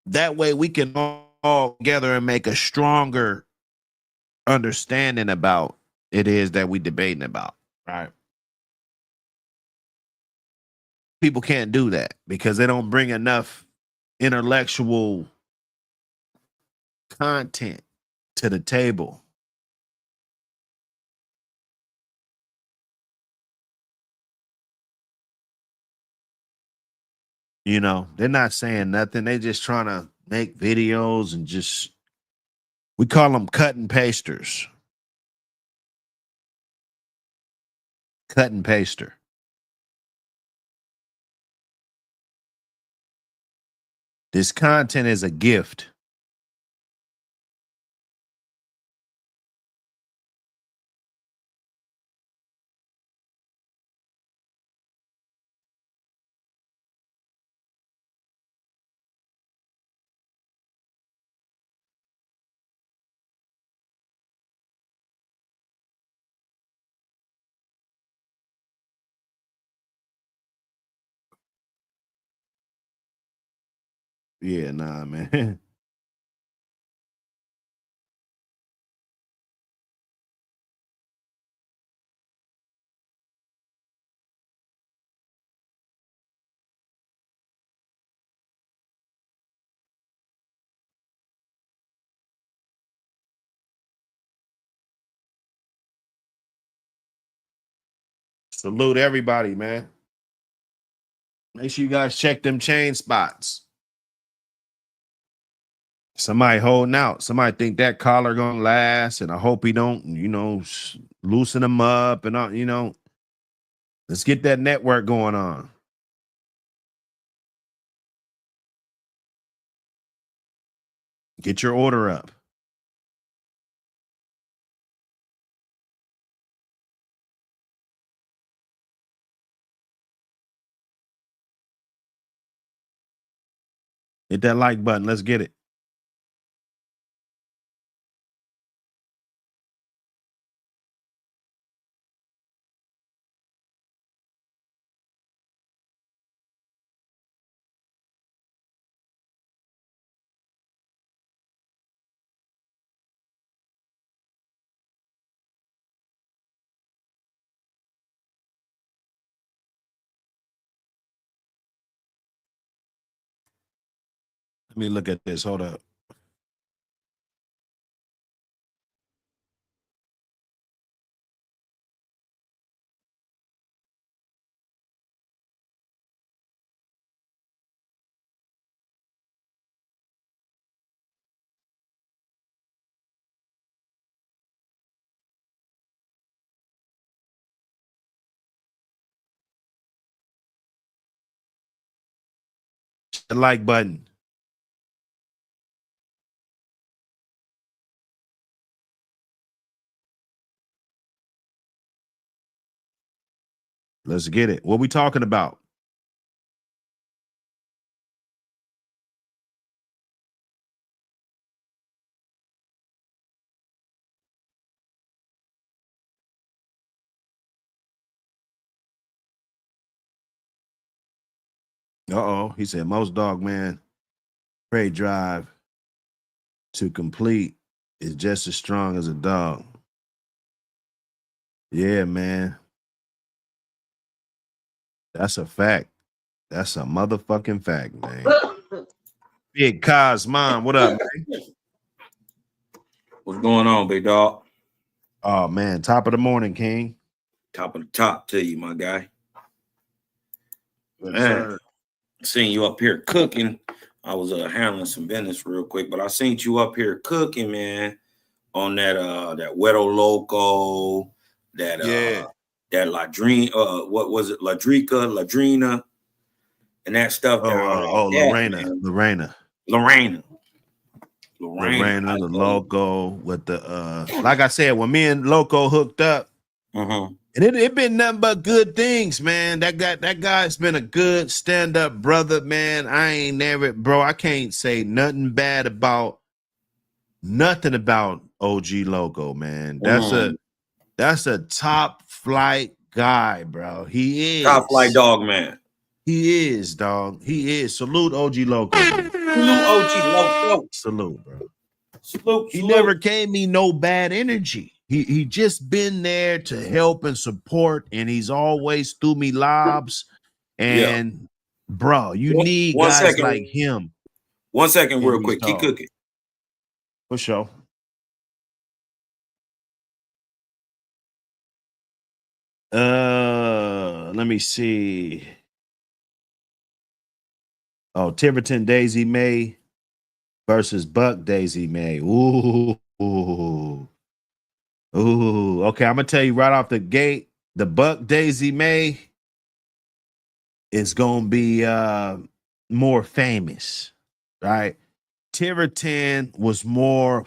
That way we can all together and make a stronger understanding about it is that we debating about, right? People can't do that because they don't bring enough intellectual content to the table. You know, they're not saying nothing. They just trying to make videos and just, we call them cut and pasters. Cut and paster. This content is a gift. Yeah, nah, man. Salute everybody, man. Make sure you guys check them chain spots. Somebody holding out. Somebody think that collar gonna last, and I hope he don't, loosen them up and all, let's get that network going on. Get your order up. Hit that like button. Let's get it. Let me look at this. Hold up. The like button. Let's get it. What we talking about? Uh-oh. He said most dog man trade drive to complete is just as strong as a dog. Yeah, man. That's a fact. That's a motherfucking fact, man. Big Kaz mom, what up, man? What's going on, big dog? Oh man, top of the morning, King. Top of the top to you, my guy. Yes, Man, sir. seeing you up here cooking. I was handling some business real quick, but I seen you up here cooking, man, on that Wedo Loco, that that Ladrina, what was it, Ladrina, and that stuff down like that, Lorena, the Loco with the like I said, when me and Loco hooked up, and it been nothing but good things, man. That guy's been a good stand-up brother, man. I can't say nothing bad about OG Loco, man. That's a top flight guy, bro. He is top flight dog, man. He is, dog. He is. Salute OG Loco. Salute OG Loco. Salute, bro. Salute. He never gave me no bad energy. He just been there to help and support, and he's always threw me lobs. And bro, you need guys like him. 1 second, real quick. Keep cooking. For sure. Let me see. Oh, Tiverton Daisy May versus Buck Daisy May. Ooh. Okay, I'm gonna tell you right off the gate, the Buck Daisy May is gonna be more famous, right? Tiverton was more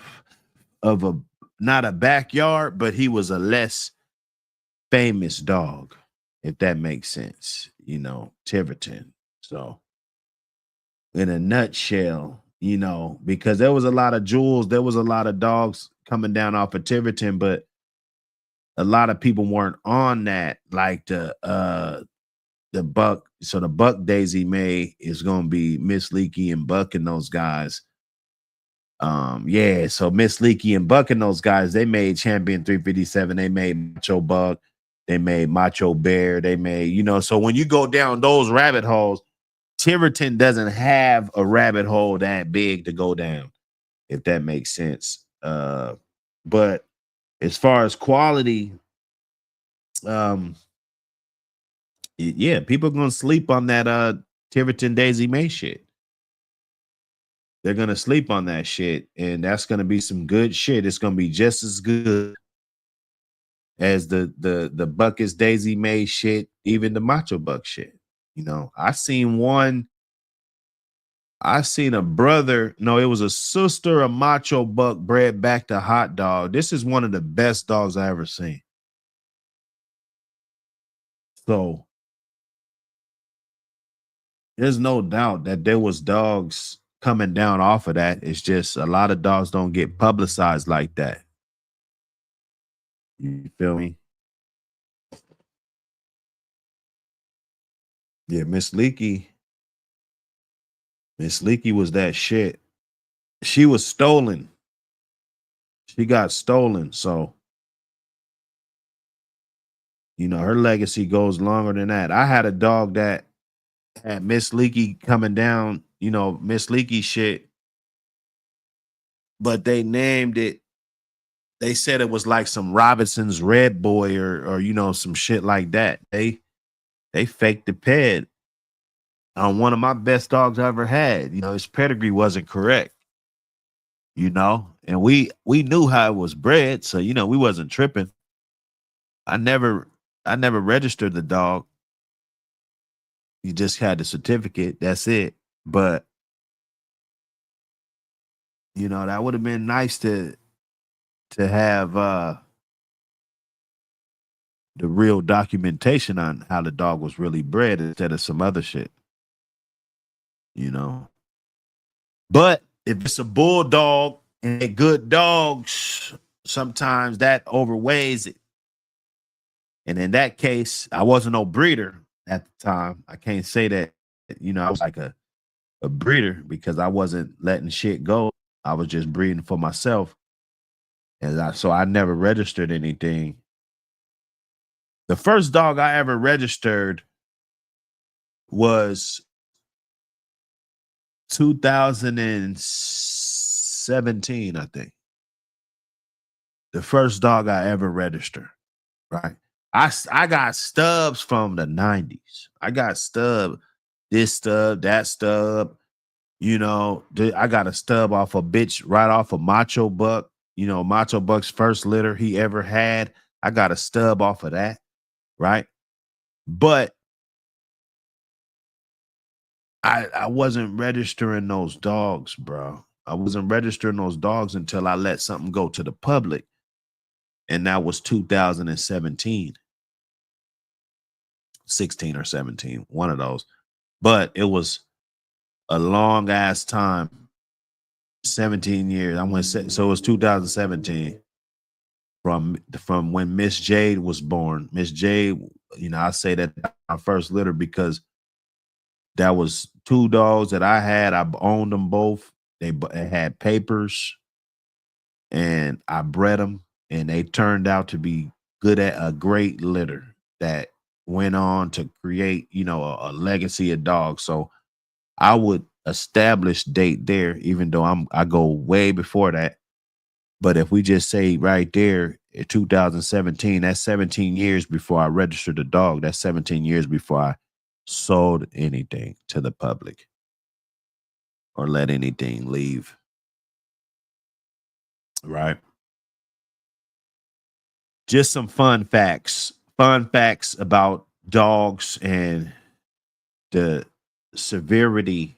of a not a backyard, but he was a less famous dog, if that makes sense. You know, Tiverton. So in a nutshell, you know, because there was a lot of jewels, there was a lot of dogs coming down off of Tiverton, but a lot of people weren't on that, like the Buck. So the Buck Daisy May is gonna be Miss Leakey and Buck and those guys. So Miss Leakey and Buck and those guys, they made Champion 357, they made Macho Buck, they made Macho Bear, they made, you know, so when you go down those rabbit holes, Tiverton doesn't have a rabbit hole that big to go down, if that makes sense. But as far as quality, people are gonna sleep on that Tiverton Daisy May shit. They're gonna sleep on that shit, and that's gonna be some good shit. It's gonna be just as good as the Buckus Daisy May shit, even the Macho Buck shit. You know, I seen a brother, no, it was a sister, a Macho Buck bred back to hot dog. This is one of the best dogs I ever seen. So there's no doubt that there was dogs coming down off of that. It's just a lot of dogs don't get publicized like that. You feel me? Yeah, Miss Leakey was that shit. She was stolen. She got stolen. So, you know, her legacy goes longer than that. I had a dog that had Miss Leakey coming down, you know, Miss Leakey shit. But they named it, they said it was like some Robinson's Red Boy or you know, some shit like that. They faked the ped on one of my best dogs I ever had. You know, his pedigree wasn't correct. You know, and we knew how it was bred, so you know, we wasn't tripping. I never registered the dog. You just had the certificate. That's it. But you know, that would have been nice to have the real documentation on how the dog was really bred instead of some other shit. You know. But if it's a bulldog and a good dogs, sometimes that overweighs it. And in that case, I wasn't no breeder at the time. I can't say that, you know, I was like a breeder because I wasn't letting shit go. I was just breeding for myself. And so I never registered anything. The first dog I ever registered was 2017, I think. The first dog I ever registered, right? I got stubs from the 90s. I got stub, this stub, that stub. You know, I got a stub off a bitch right off of Macho Buck. You know, Macho Buck's first litter he ever had. I got a stub off of that, right? But I wasn't registering those dogs, bro. I wasn't registering those dogs until I let something go to the public. And that was 2017, 16 or 17, one of those. But it was a long ass time, 17 years. I went so it was 2017 from when Miss Jade was born. Miss Jade, you know, I say that my first litter because that was two dogs that I had. I owned them both. They had papers, and I bred them, and they turned out to be good at a great litter that went on to create, you know, a legacy of dogs. So I would establish date there, even though I go way before that. But if we just say right there, in 2017, that's 17 years before I registered a dog. That's 17 years before I sold anything to the public or let anything leave. Right? Just some fun facts. Fun facts about dogs and the severity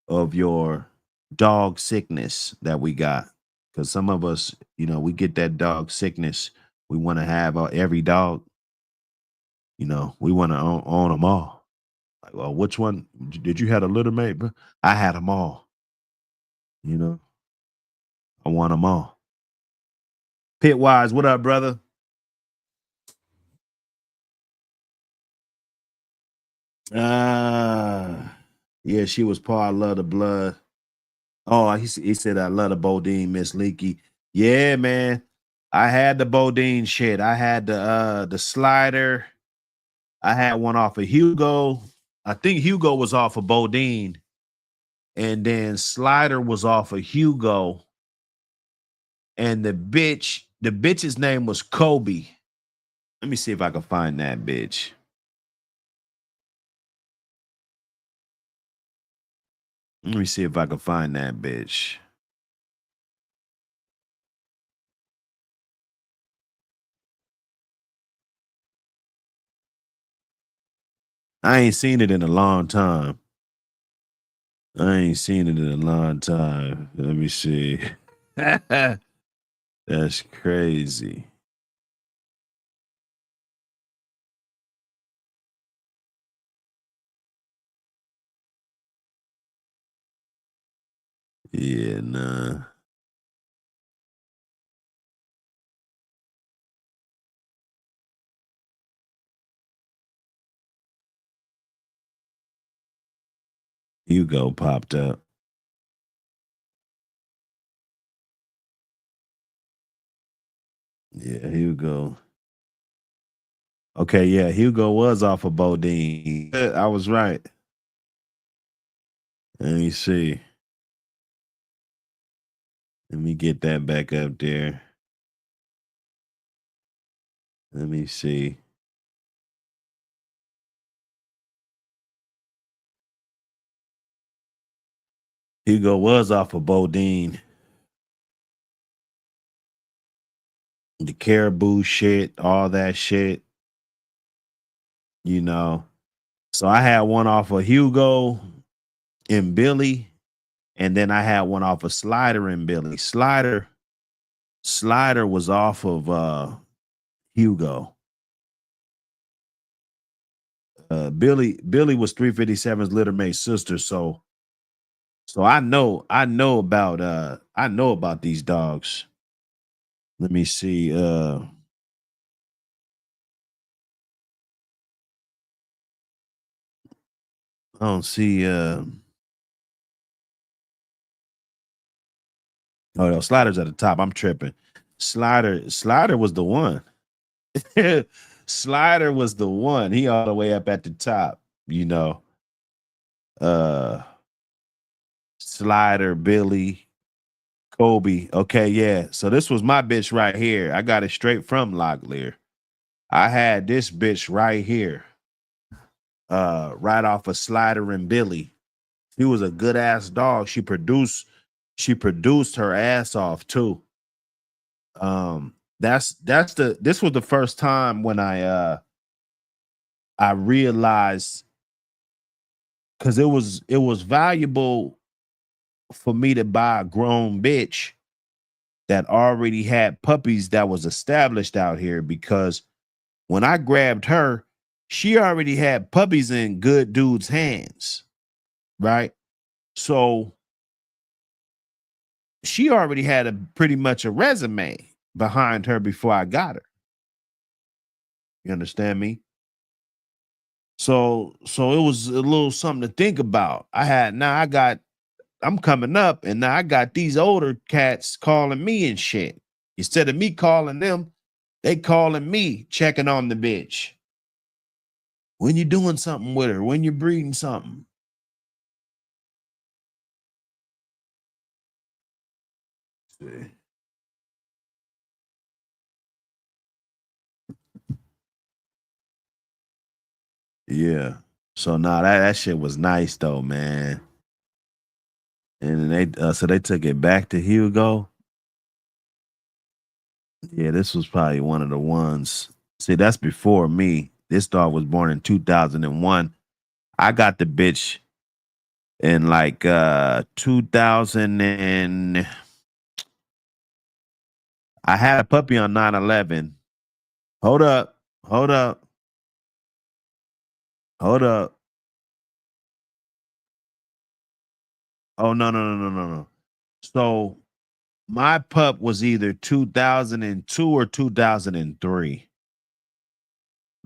of your dog sickness that we got. Because some of us, you know, we get that dog sickness. We want to have every dog. You know, we want to own them all. Like, well, which one did you have a litter mate? Bro? I had them all. You know, I want them all. Pitwise, what up, brother? Yeah, she was part. I love the blood. Oh, he said I love the Bodine, Miss Leaky. Yeah, man. I had the Bodine shit. I had the slider. I had one off of Hugo. I think Hugo was off of Bodine. And then Slider was off of Hugo. And the bitch's name was Kobe. Let me see if I can find that bitch. Let me see if I can find that bitch. I ain't seen it in a long time. Let me see. That's crazy. Yeah, nah. Hugo popped up. Yeah, Hugo. Okay, yeah, Hugo was off of Bodine. I was right. Let me see. Let me get that back up there. Let me see. Hugo was off of Bodine. The caribou shit, all that shit. You know. So I had one off of Hugo and Billy, and then I had one off of Slider and Billy. Slider was off of Hugo. Billy was 357's litter mate sister, so I know about these dogs. Let me see. I don't see oh no, Slider's at the top. I'm tripping. Slider was the one. Slider was the one. He all the way up at the top, you know. Slider, Billy, Kobe. Okay, yeah. So this was my bitch right here. I got it straight from Locklear. I had this bitch right here. Right off of Slider and Billy. She was a good ass dog. She produced her ass off too. This was the first time when I realized, because it was valuable for me to buy a grown bitch that already had puppies that was established out here, because when I grabbed her, she already had puppies in good dude's hands, right? So she already had a pretty much a resume behind her before I got her. You understand me? So it was a little something to think about. I'm coming up, and now I got these older cats calling me and shit. Instead of me calling them, they calling me, checking on the bitch. When you doing something with her, when you're breeding something. See. Yeah. So now that shit was nice though, man. And they took it back to Hugo. Yeah, this was probably one of the ones. See, that's before me. This dog was born in 2001. I got the bitch in like 2000 and I had a puppy on 9/11. Hold up. Hold up. Hold up. Oh no. So my pup was either 2002 or 2003,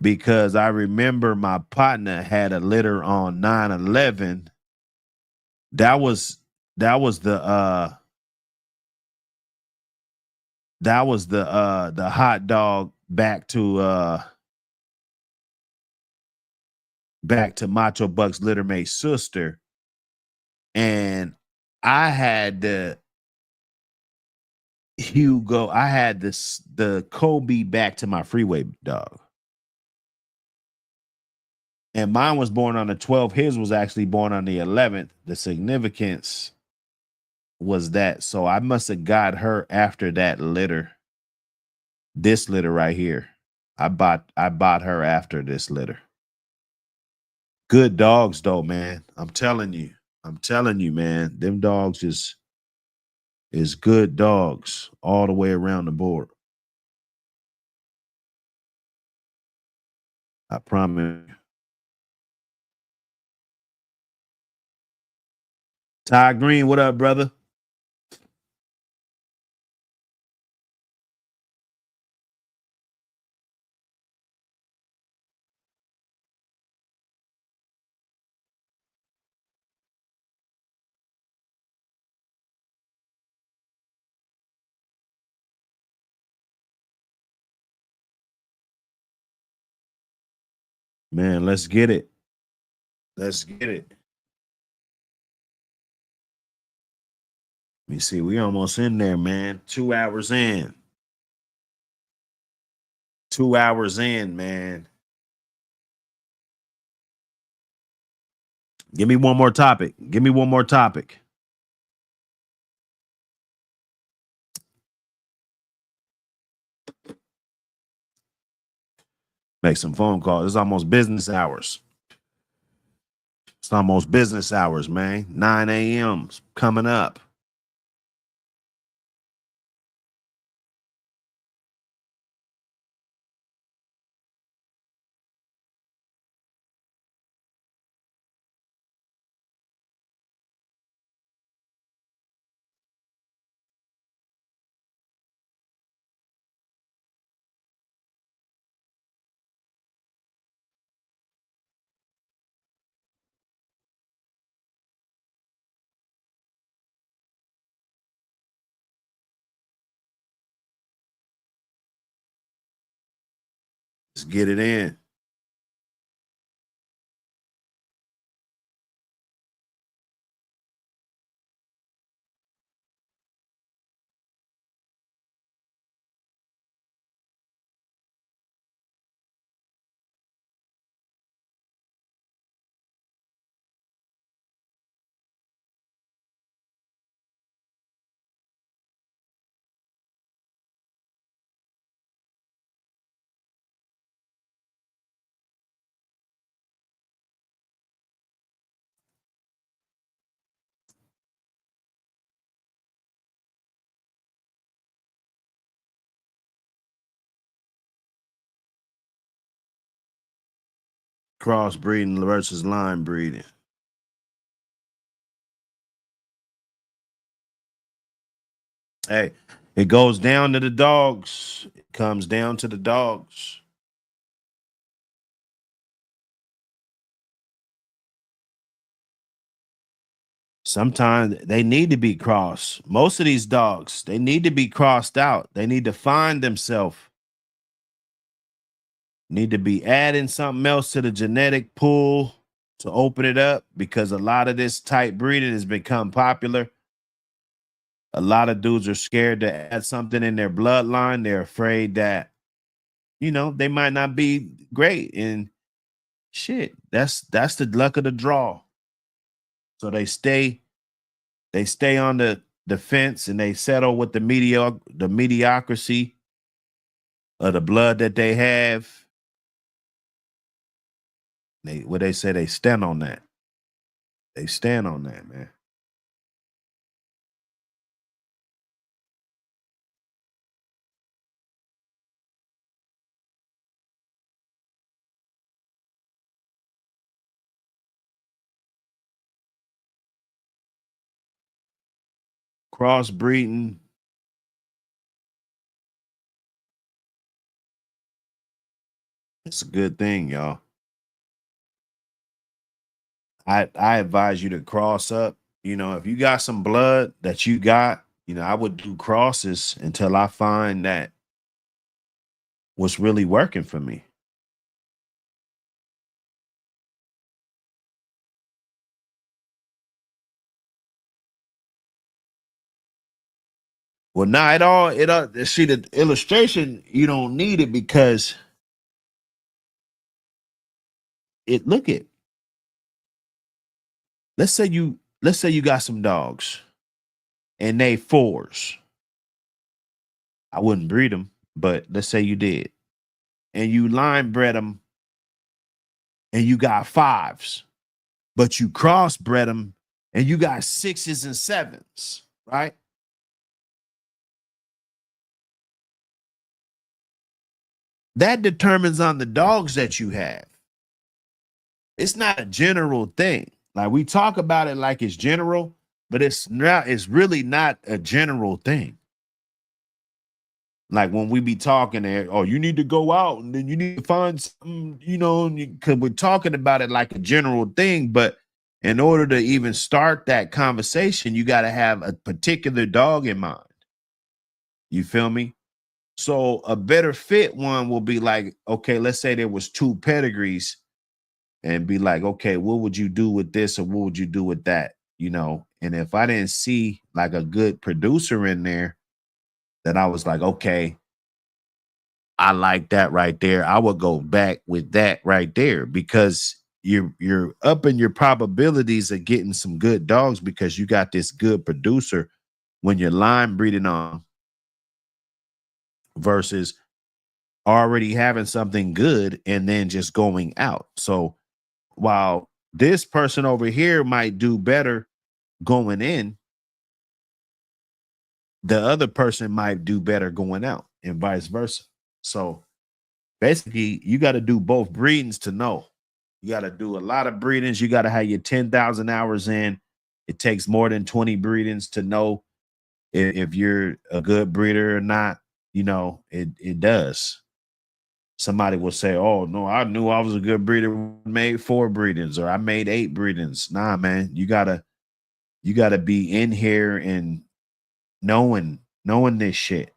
because I remember my partner had a litter on 9/11. That was that was the uh that was the hot dog back to Macho Buck's littermate sister. And I had the Hugo, I had the Kobe back to my freeway dog. And mine was born on the 12th. His was actually born on the 11th. The significance was that. So I must have got her after that litter. This litter right here. I bought her after this litter. Good dogs though, man. I'm telling you. Man. Them dogs is good dogs all the way around the board. I promise you. Ty Green, what up, brother? Man, let's get it. Let's get it. Let me see. We almost in there, man. 2 hours in. 2 hours in, man. Give me one more topic. Make some phone calls. It's almost business hours. Man. 9 a.m. coming up. Let's get it in. Crossbreeding versus line breeding. Hey, it goes down to the dogs. It comes down to the dogs. Sometimes they need to be crossed. Most of these dogs, they need to be crossed out. They need to find themselves. Need to be adding something else to the genetic pool to open it up, because a lot of this type breeding has become popular. A lot of dudes are scared to add something in their bloodline. They're afraid that, they might not be great. And shit, that's the luck of the draw. So they stay on the fence, and they settle with the mediocrity of the blood that they have. They say they stand on that. They stand on that, man. Crossbreeding. It's a good thing, y'all. I advise you to cross up. If you got some blood that you got, I would do crosses until I find that what's really working for me. Well, nah, see, the illustration, you don't need it, because let's say you got some dogs and they 4s. I wouldn't breed them, but let's say you did. And you line bred them and you got 5s, but you crossbred them and you got 6s and 7s, right? That determines on the dogs that you have. It's not a general thing. Like, we talk about it like it's general, but it's really not a general thing. Like, when we be talking there, oh, you need to go out and then you need to find something, because we're talking about it like a general thing. But in order to even start that conversation, you got to have a particular dog in mind. You feel me? So a better fit one will be like, okay, let's say there was 2 pedigrees, and be like, okay, what would you do with this, or what would you do with that? And if I didn't see like a good producer in there, then I was like, okay, I like that right there, I would go back with that right there, because you're upping your probabilities of getting some good dogs, because you got this good producer when you're line breeding on, versus already having something good and then just going out. So while this person over here might do better going in, the other person might do better going out, and vice versa. So basically, you got to do both breedings to know. You got to do a lot of breedings. You got to have your 10,000 hours in. It takes more than 20 breedings to know if you're a good breeder or not. It does. Somebody will say, oh, no, I knew I was a good breeder, made 4 breedings, or I made 8 breedings. Nah, man, you gotta be in here and knowing this shit.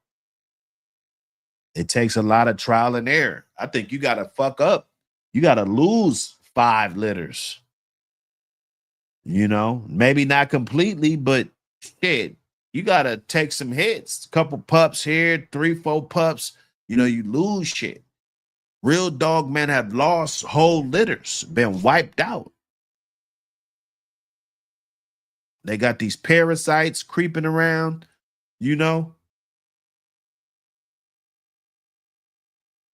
It takes a lot of trial and error. I think you gotta fuck up. You gotta lose 5 litters. Maybe not completely, but shit, you gotta take some hits. Couple pups here, 3, 4 pups. You lose shit. Real dog men have lost whole litters, been wiped out. They got these parasites creeping around,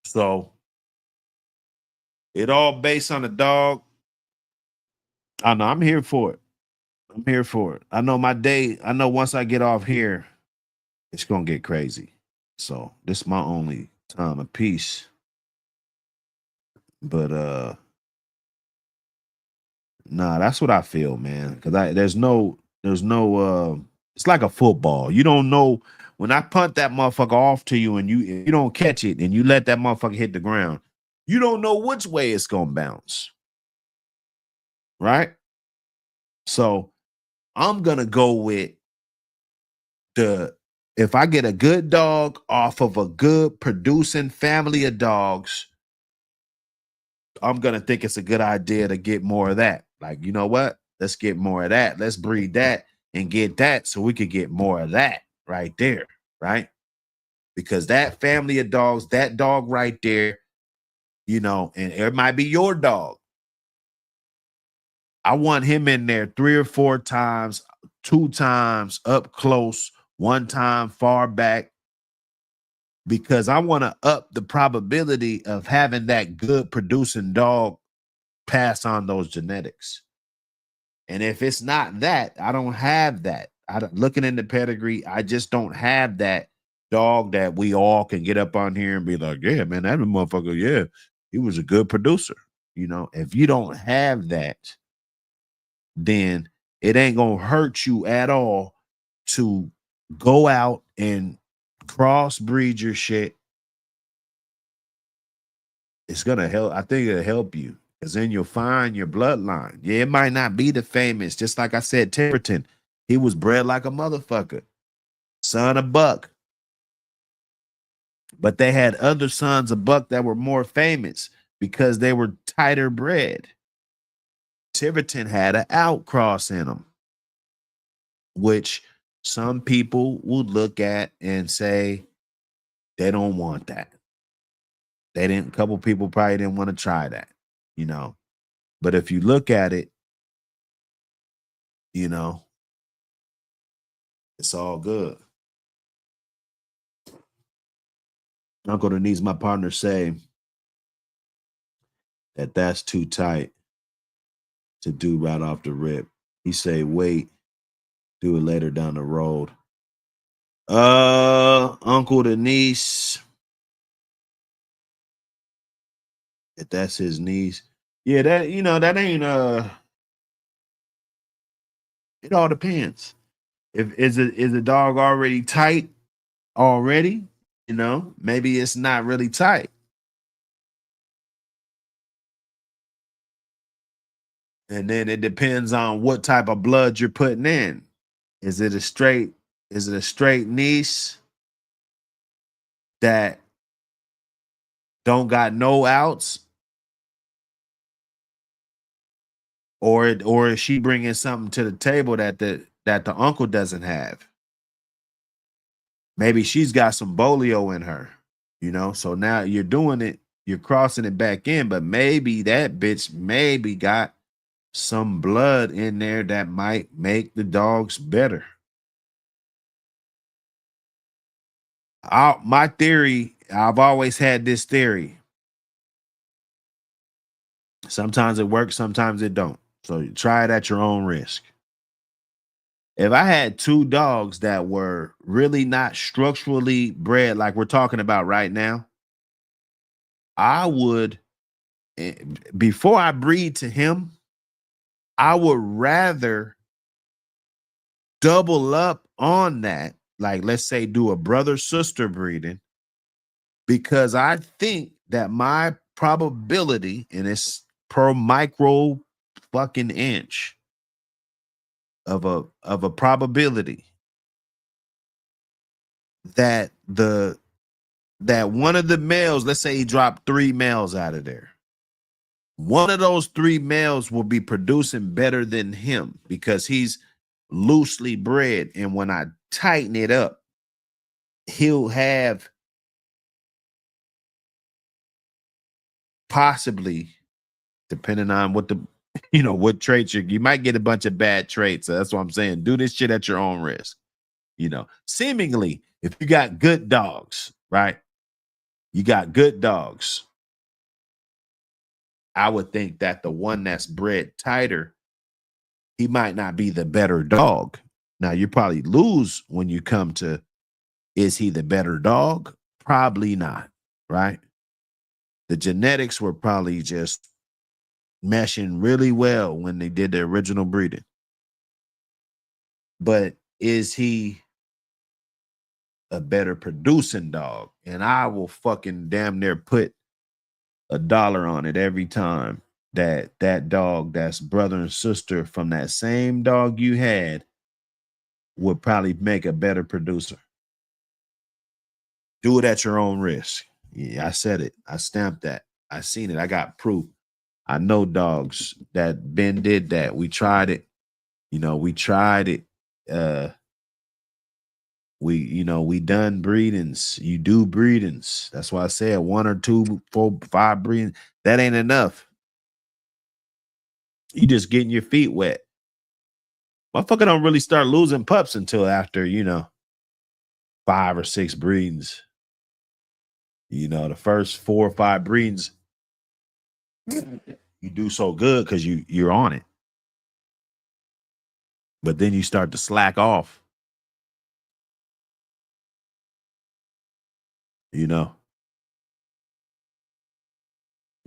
So it all based on the dog. I know, I'm here for it. I'm here for it. I know once I get off here, it's gonna get crazy. So this is my only time of peace. But Nah, that's what I feel, man. Because there's no it's like a football. You don't know when I punt that motherfucker off to you and you don't catch it and you let that motherfucker hit the ground, you don't know which way it's gonna bounce. Right? So I'm gonna go with if I get a good dog off of a good producing family of dogs, I'm gonna think it's a good idea to get more of that. Like, you know what? Let's get more of that. Let's breed that and get that so we could get more of that right there, right? Because that family of dogs, that dog right there, you know, and it might be your dog. I want him in there 3 or 4 times, 2 times up close, 1 time far back, because I want to up the probability of having that good producing dog pass on those genetics. And if it's not that, I don't have that. Looking in the pedigree, I just don't have that dog that we all can get up on here and be like, yeah, man, that motherfucker, yeah, he was a good producer. You know, if you don't have that, then it ain't gonna hurt you at all to go out and crossbreed your shit. It's gonna help. I think it'll help you because then you'll find your bloodline. Yeah, it might not be the famous, just like I said, Temperton. He was bred like a motherfucker, son of Buck. But they had other sons of Buck that were more famous because they were tighter bred. Tiverton had an outcross in them, which some people would look at and say they don't want that. A couple people probably didn't want to try that, you know. But if you look at it, you know, it's all good. Uncle Denise, my partner, say that that's too tight to do right off the rip. He say, wait, do it later down the road. Uncle Denise, if that's his niece, yeah, that, you know, that ain't it all depends. If is the dog already tight already, you know, maybe it's not really tight. And then it depends on what type of blood you're putting in. Is it a straight niece that don't got no outs? Or is she bringing something to the table that the uncle doesn't have? Maybe she's got some bolio in her, you know? So now you're doing it, you're crossing it back in, but maybe that bitch maybe got some blood in there that might make the dogs better. My theory, I've always had this theory. Sometimes it works, sometimes it don't. So try it at your own risk. If I had 2 dogs that were really not structurally bred like we're talking about right now, I would, before I breed to him, I would rather double up on that. Like, let's say do a brother-sister breeding, because I think that my probability, and it's per micro fucking inch of a probability, that one of the males, let's say he dropped 3 males out of there, one of those 3 males will be producing better than him because he's loosely bred. And when I tighten it up, he'll have possibly, depending on what the, you know, what traits you might get a bunch of bad traits. So that's what I'm saying. Do this shit at your own risk. You know, seemingly, if you got good dogs, right? You got good dogs. I would think that the one that's bred tighter, he might not be the better dog. Now, you probably lose when you come to, is he the better dog? Probably not, right? The genetics were probably just meshing really well when they did the original breeding. But is he a better producing dog? And I will fucking damn near put $1 on it every time that dog that's brother and sister from that same dog you had would probably make a better producer. Do it at your own risk. Yeah, I said it. I stamped that. I seen it. I got proof. I know dogs that Ben did that. We tried it. We tried it. We done breedings. You do breedings. That's why I said 1 or 2, 4, 5 breedings. That ain't enough. You just getting your feet wet. Motherfucker don't really start losing pups until after, 5 or 6 breedings. The first 4 or 5 breedings, you do so good because you're on it. But then you start to slack off. He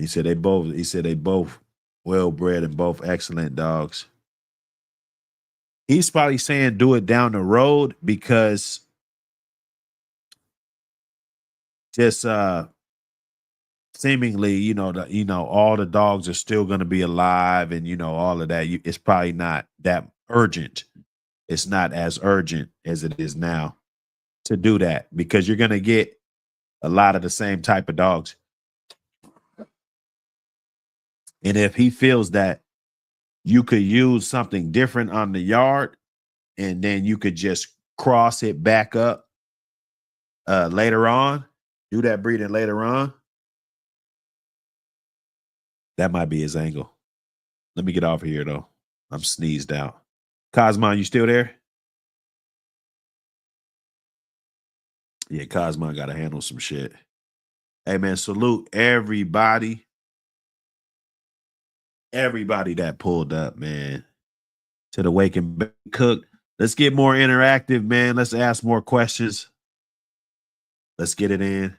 said they both well-bred and both excellent dogs. He's probably saying do it down the road because just seemingly, all the dogs are still going to be alive and, all of that. It's probably not that urgent. It's not as urgent as it is now to do that because you're going to get a lot of the same type of dogs. And if he feels that you could use something different on the yard and then you could just cross it back up later on, do that breeding later on, that might be his angle. Let me get off of here, though. I'm sneezed out. Cosmon, you still there? Yeah, Cosmon got to handle some shit. Hey, man, salute everybody. Everybody that pulled up, man, to the Wake and Bake Cook. Let's get more interactive, man. Let's ask more questions. Let's get it in.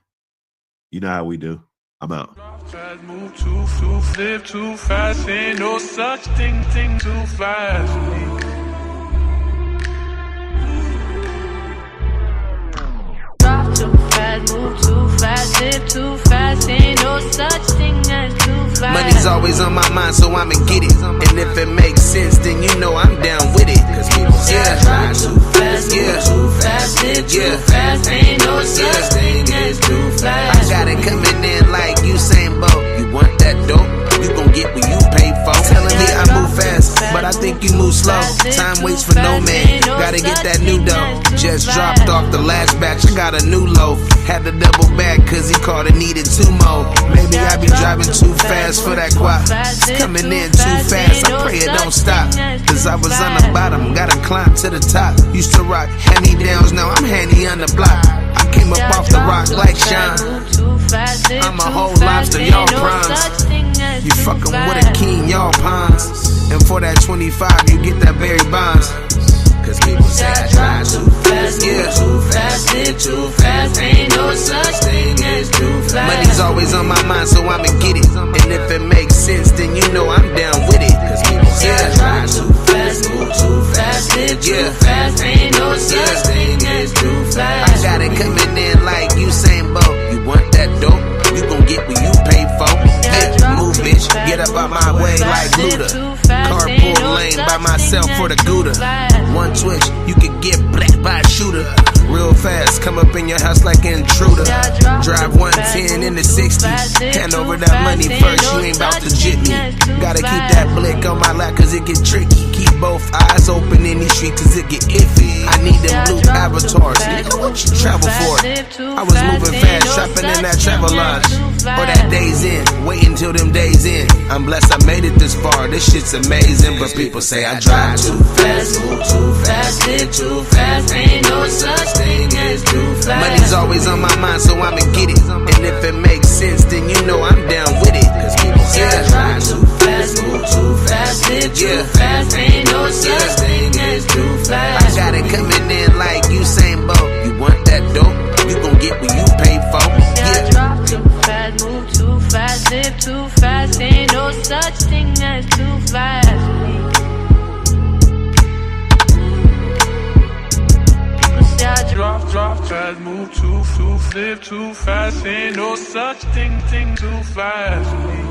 You know how we do. I'm out. Move too flip too fast. Ain't no such thing too fast. Drop too fast, move too fast, live too fast. Ain't no such thing as too fast. Money's always on my mind, so I'ma get it. And if it makes sense, then you know I'm down with it. Cause people say I drive too fast, move too fast, live too fast. Ain't no such thing as too fast. I got it coming in like Usain Bolt. You want that dope? You gon' get what you pay for. Telling me I move fast, but I think you move slow. Time waits for no man. Gotta get that new dough. Just dropped off the last batch. I got a new loaf. Had to double back cause he called and needed 2 more. Maybe I be driving too fast for that guap. It's coming in too fast. I pray it don't stop. Cause I was on the bottom, gotta climb to the top. Used to rock hand-me-downs, now I'm handy on the block. I came up off the rock like Sean. I'm a whole lobster, y'all prawns. You fucking with a king, y'all pawns. And for that 25, you get that Barry Bonds. Cause people say I drive too fast, too fast, live too fast. Ain't no such thing as too fast. Money's always on my mind, so I'ma get it. And if it makes sense, then you know I'm down with it. Cause people say I drive too fast, move too fast, live too fast. Ain't no such thing as too fast. I got it coming in like Usain Bolt. You want that dope? You gon' get what you pay for. Hey, move, bitch. Get up out my way like Luda. Carpool lane by myself for the Gouda. One twitch, you could get black by a shooter. Real fast, come up in your house like an intruder. Drive 110 in the 60. Hand over that money first, you ain't about to jit me. Gotta keep that blick on my lap cause it get tricky. Keep both eyes open in these streets cause it get iffy. I need them blue avatars. Nigga, what you travel for? I was moving fast, shopping in that travel lodge. Or that days in, waiting till them days in. I'm blessed I made it this far, this shit's amazing. But people say I drive too fast, move too fast, live too fast. Ain't no such thing as too fast. Money's always on my mind, so I'ma get it. And if it makes sense, then you know I'm down with it. Cause people say I drive too fast, move too fast, live too fast. Ain't no such thing as too fast. I got it coming in like Usain Bolt. You want that dope? You gon' get what you pay for. Drop too fast, move too fast, live too fast. Ain't no such thing fast, move live too fast. Ain't no such thing too fast.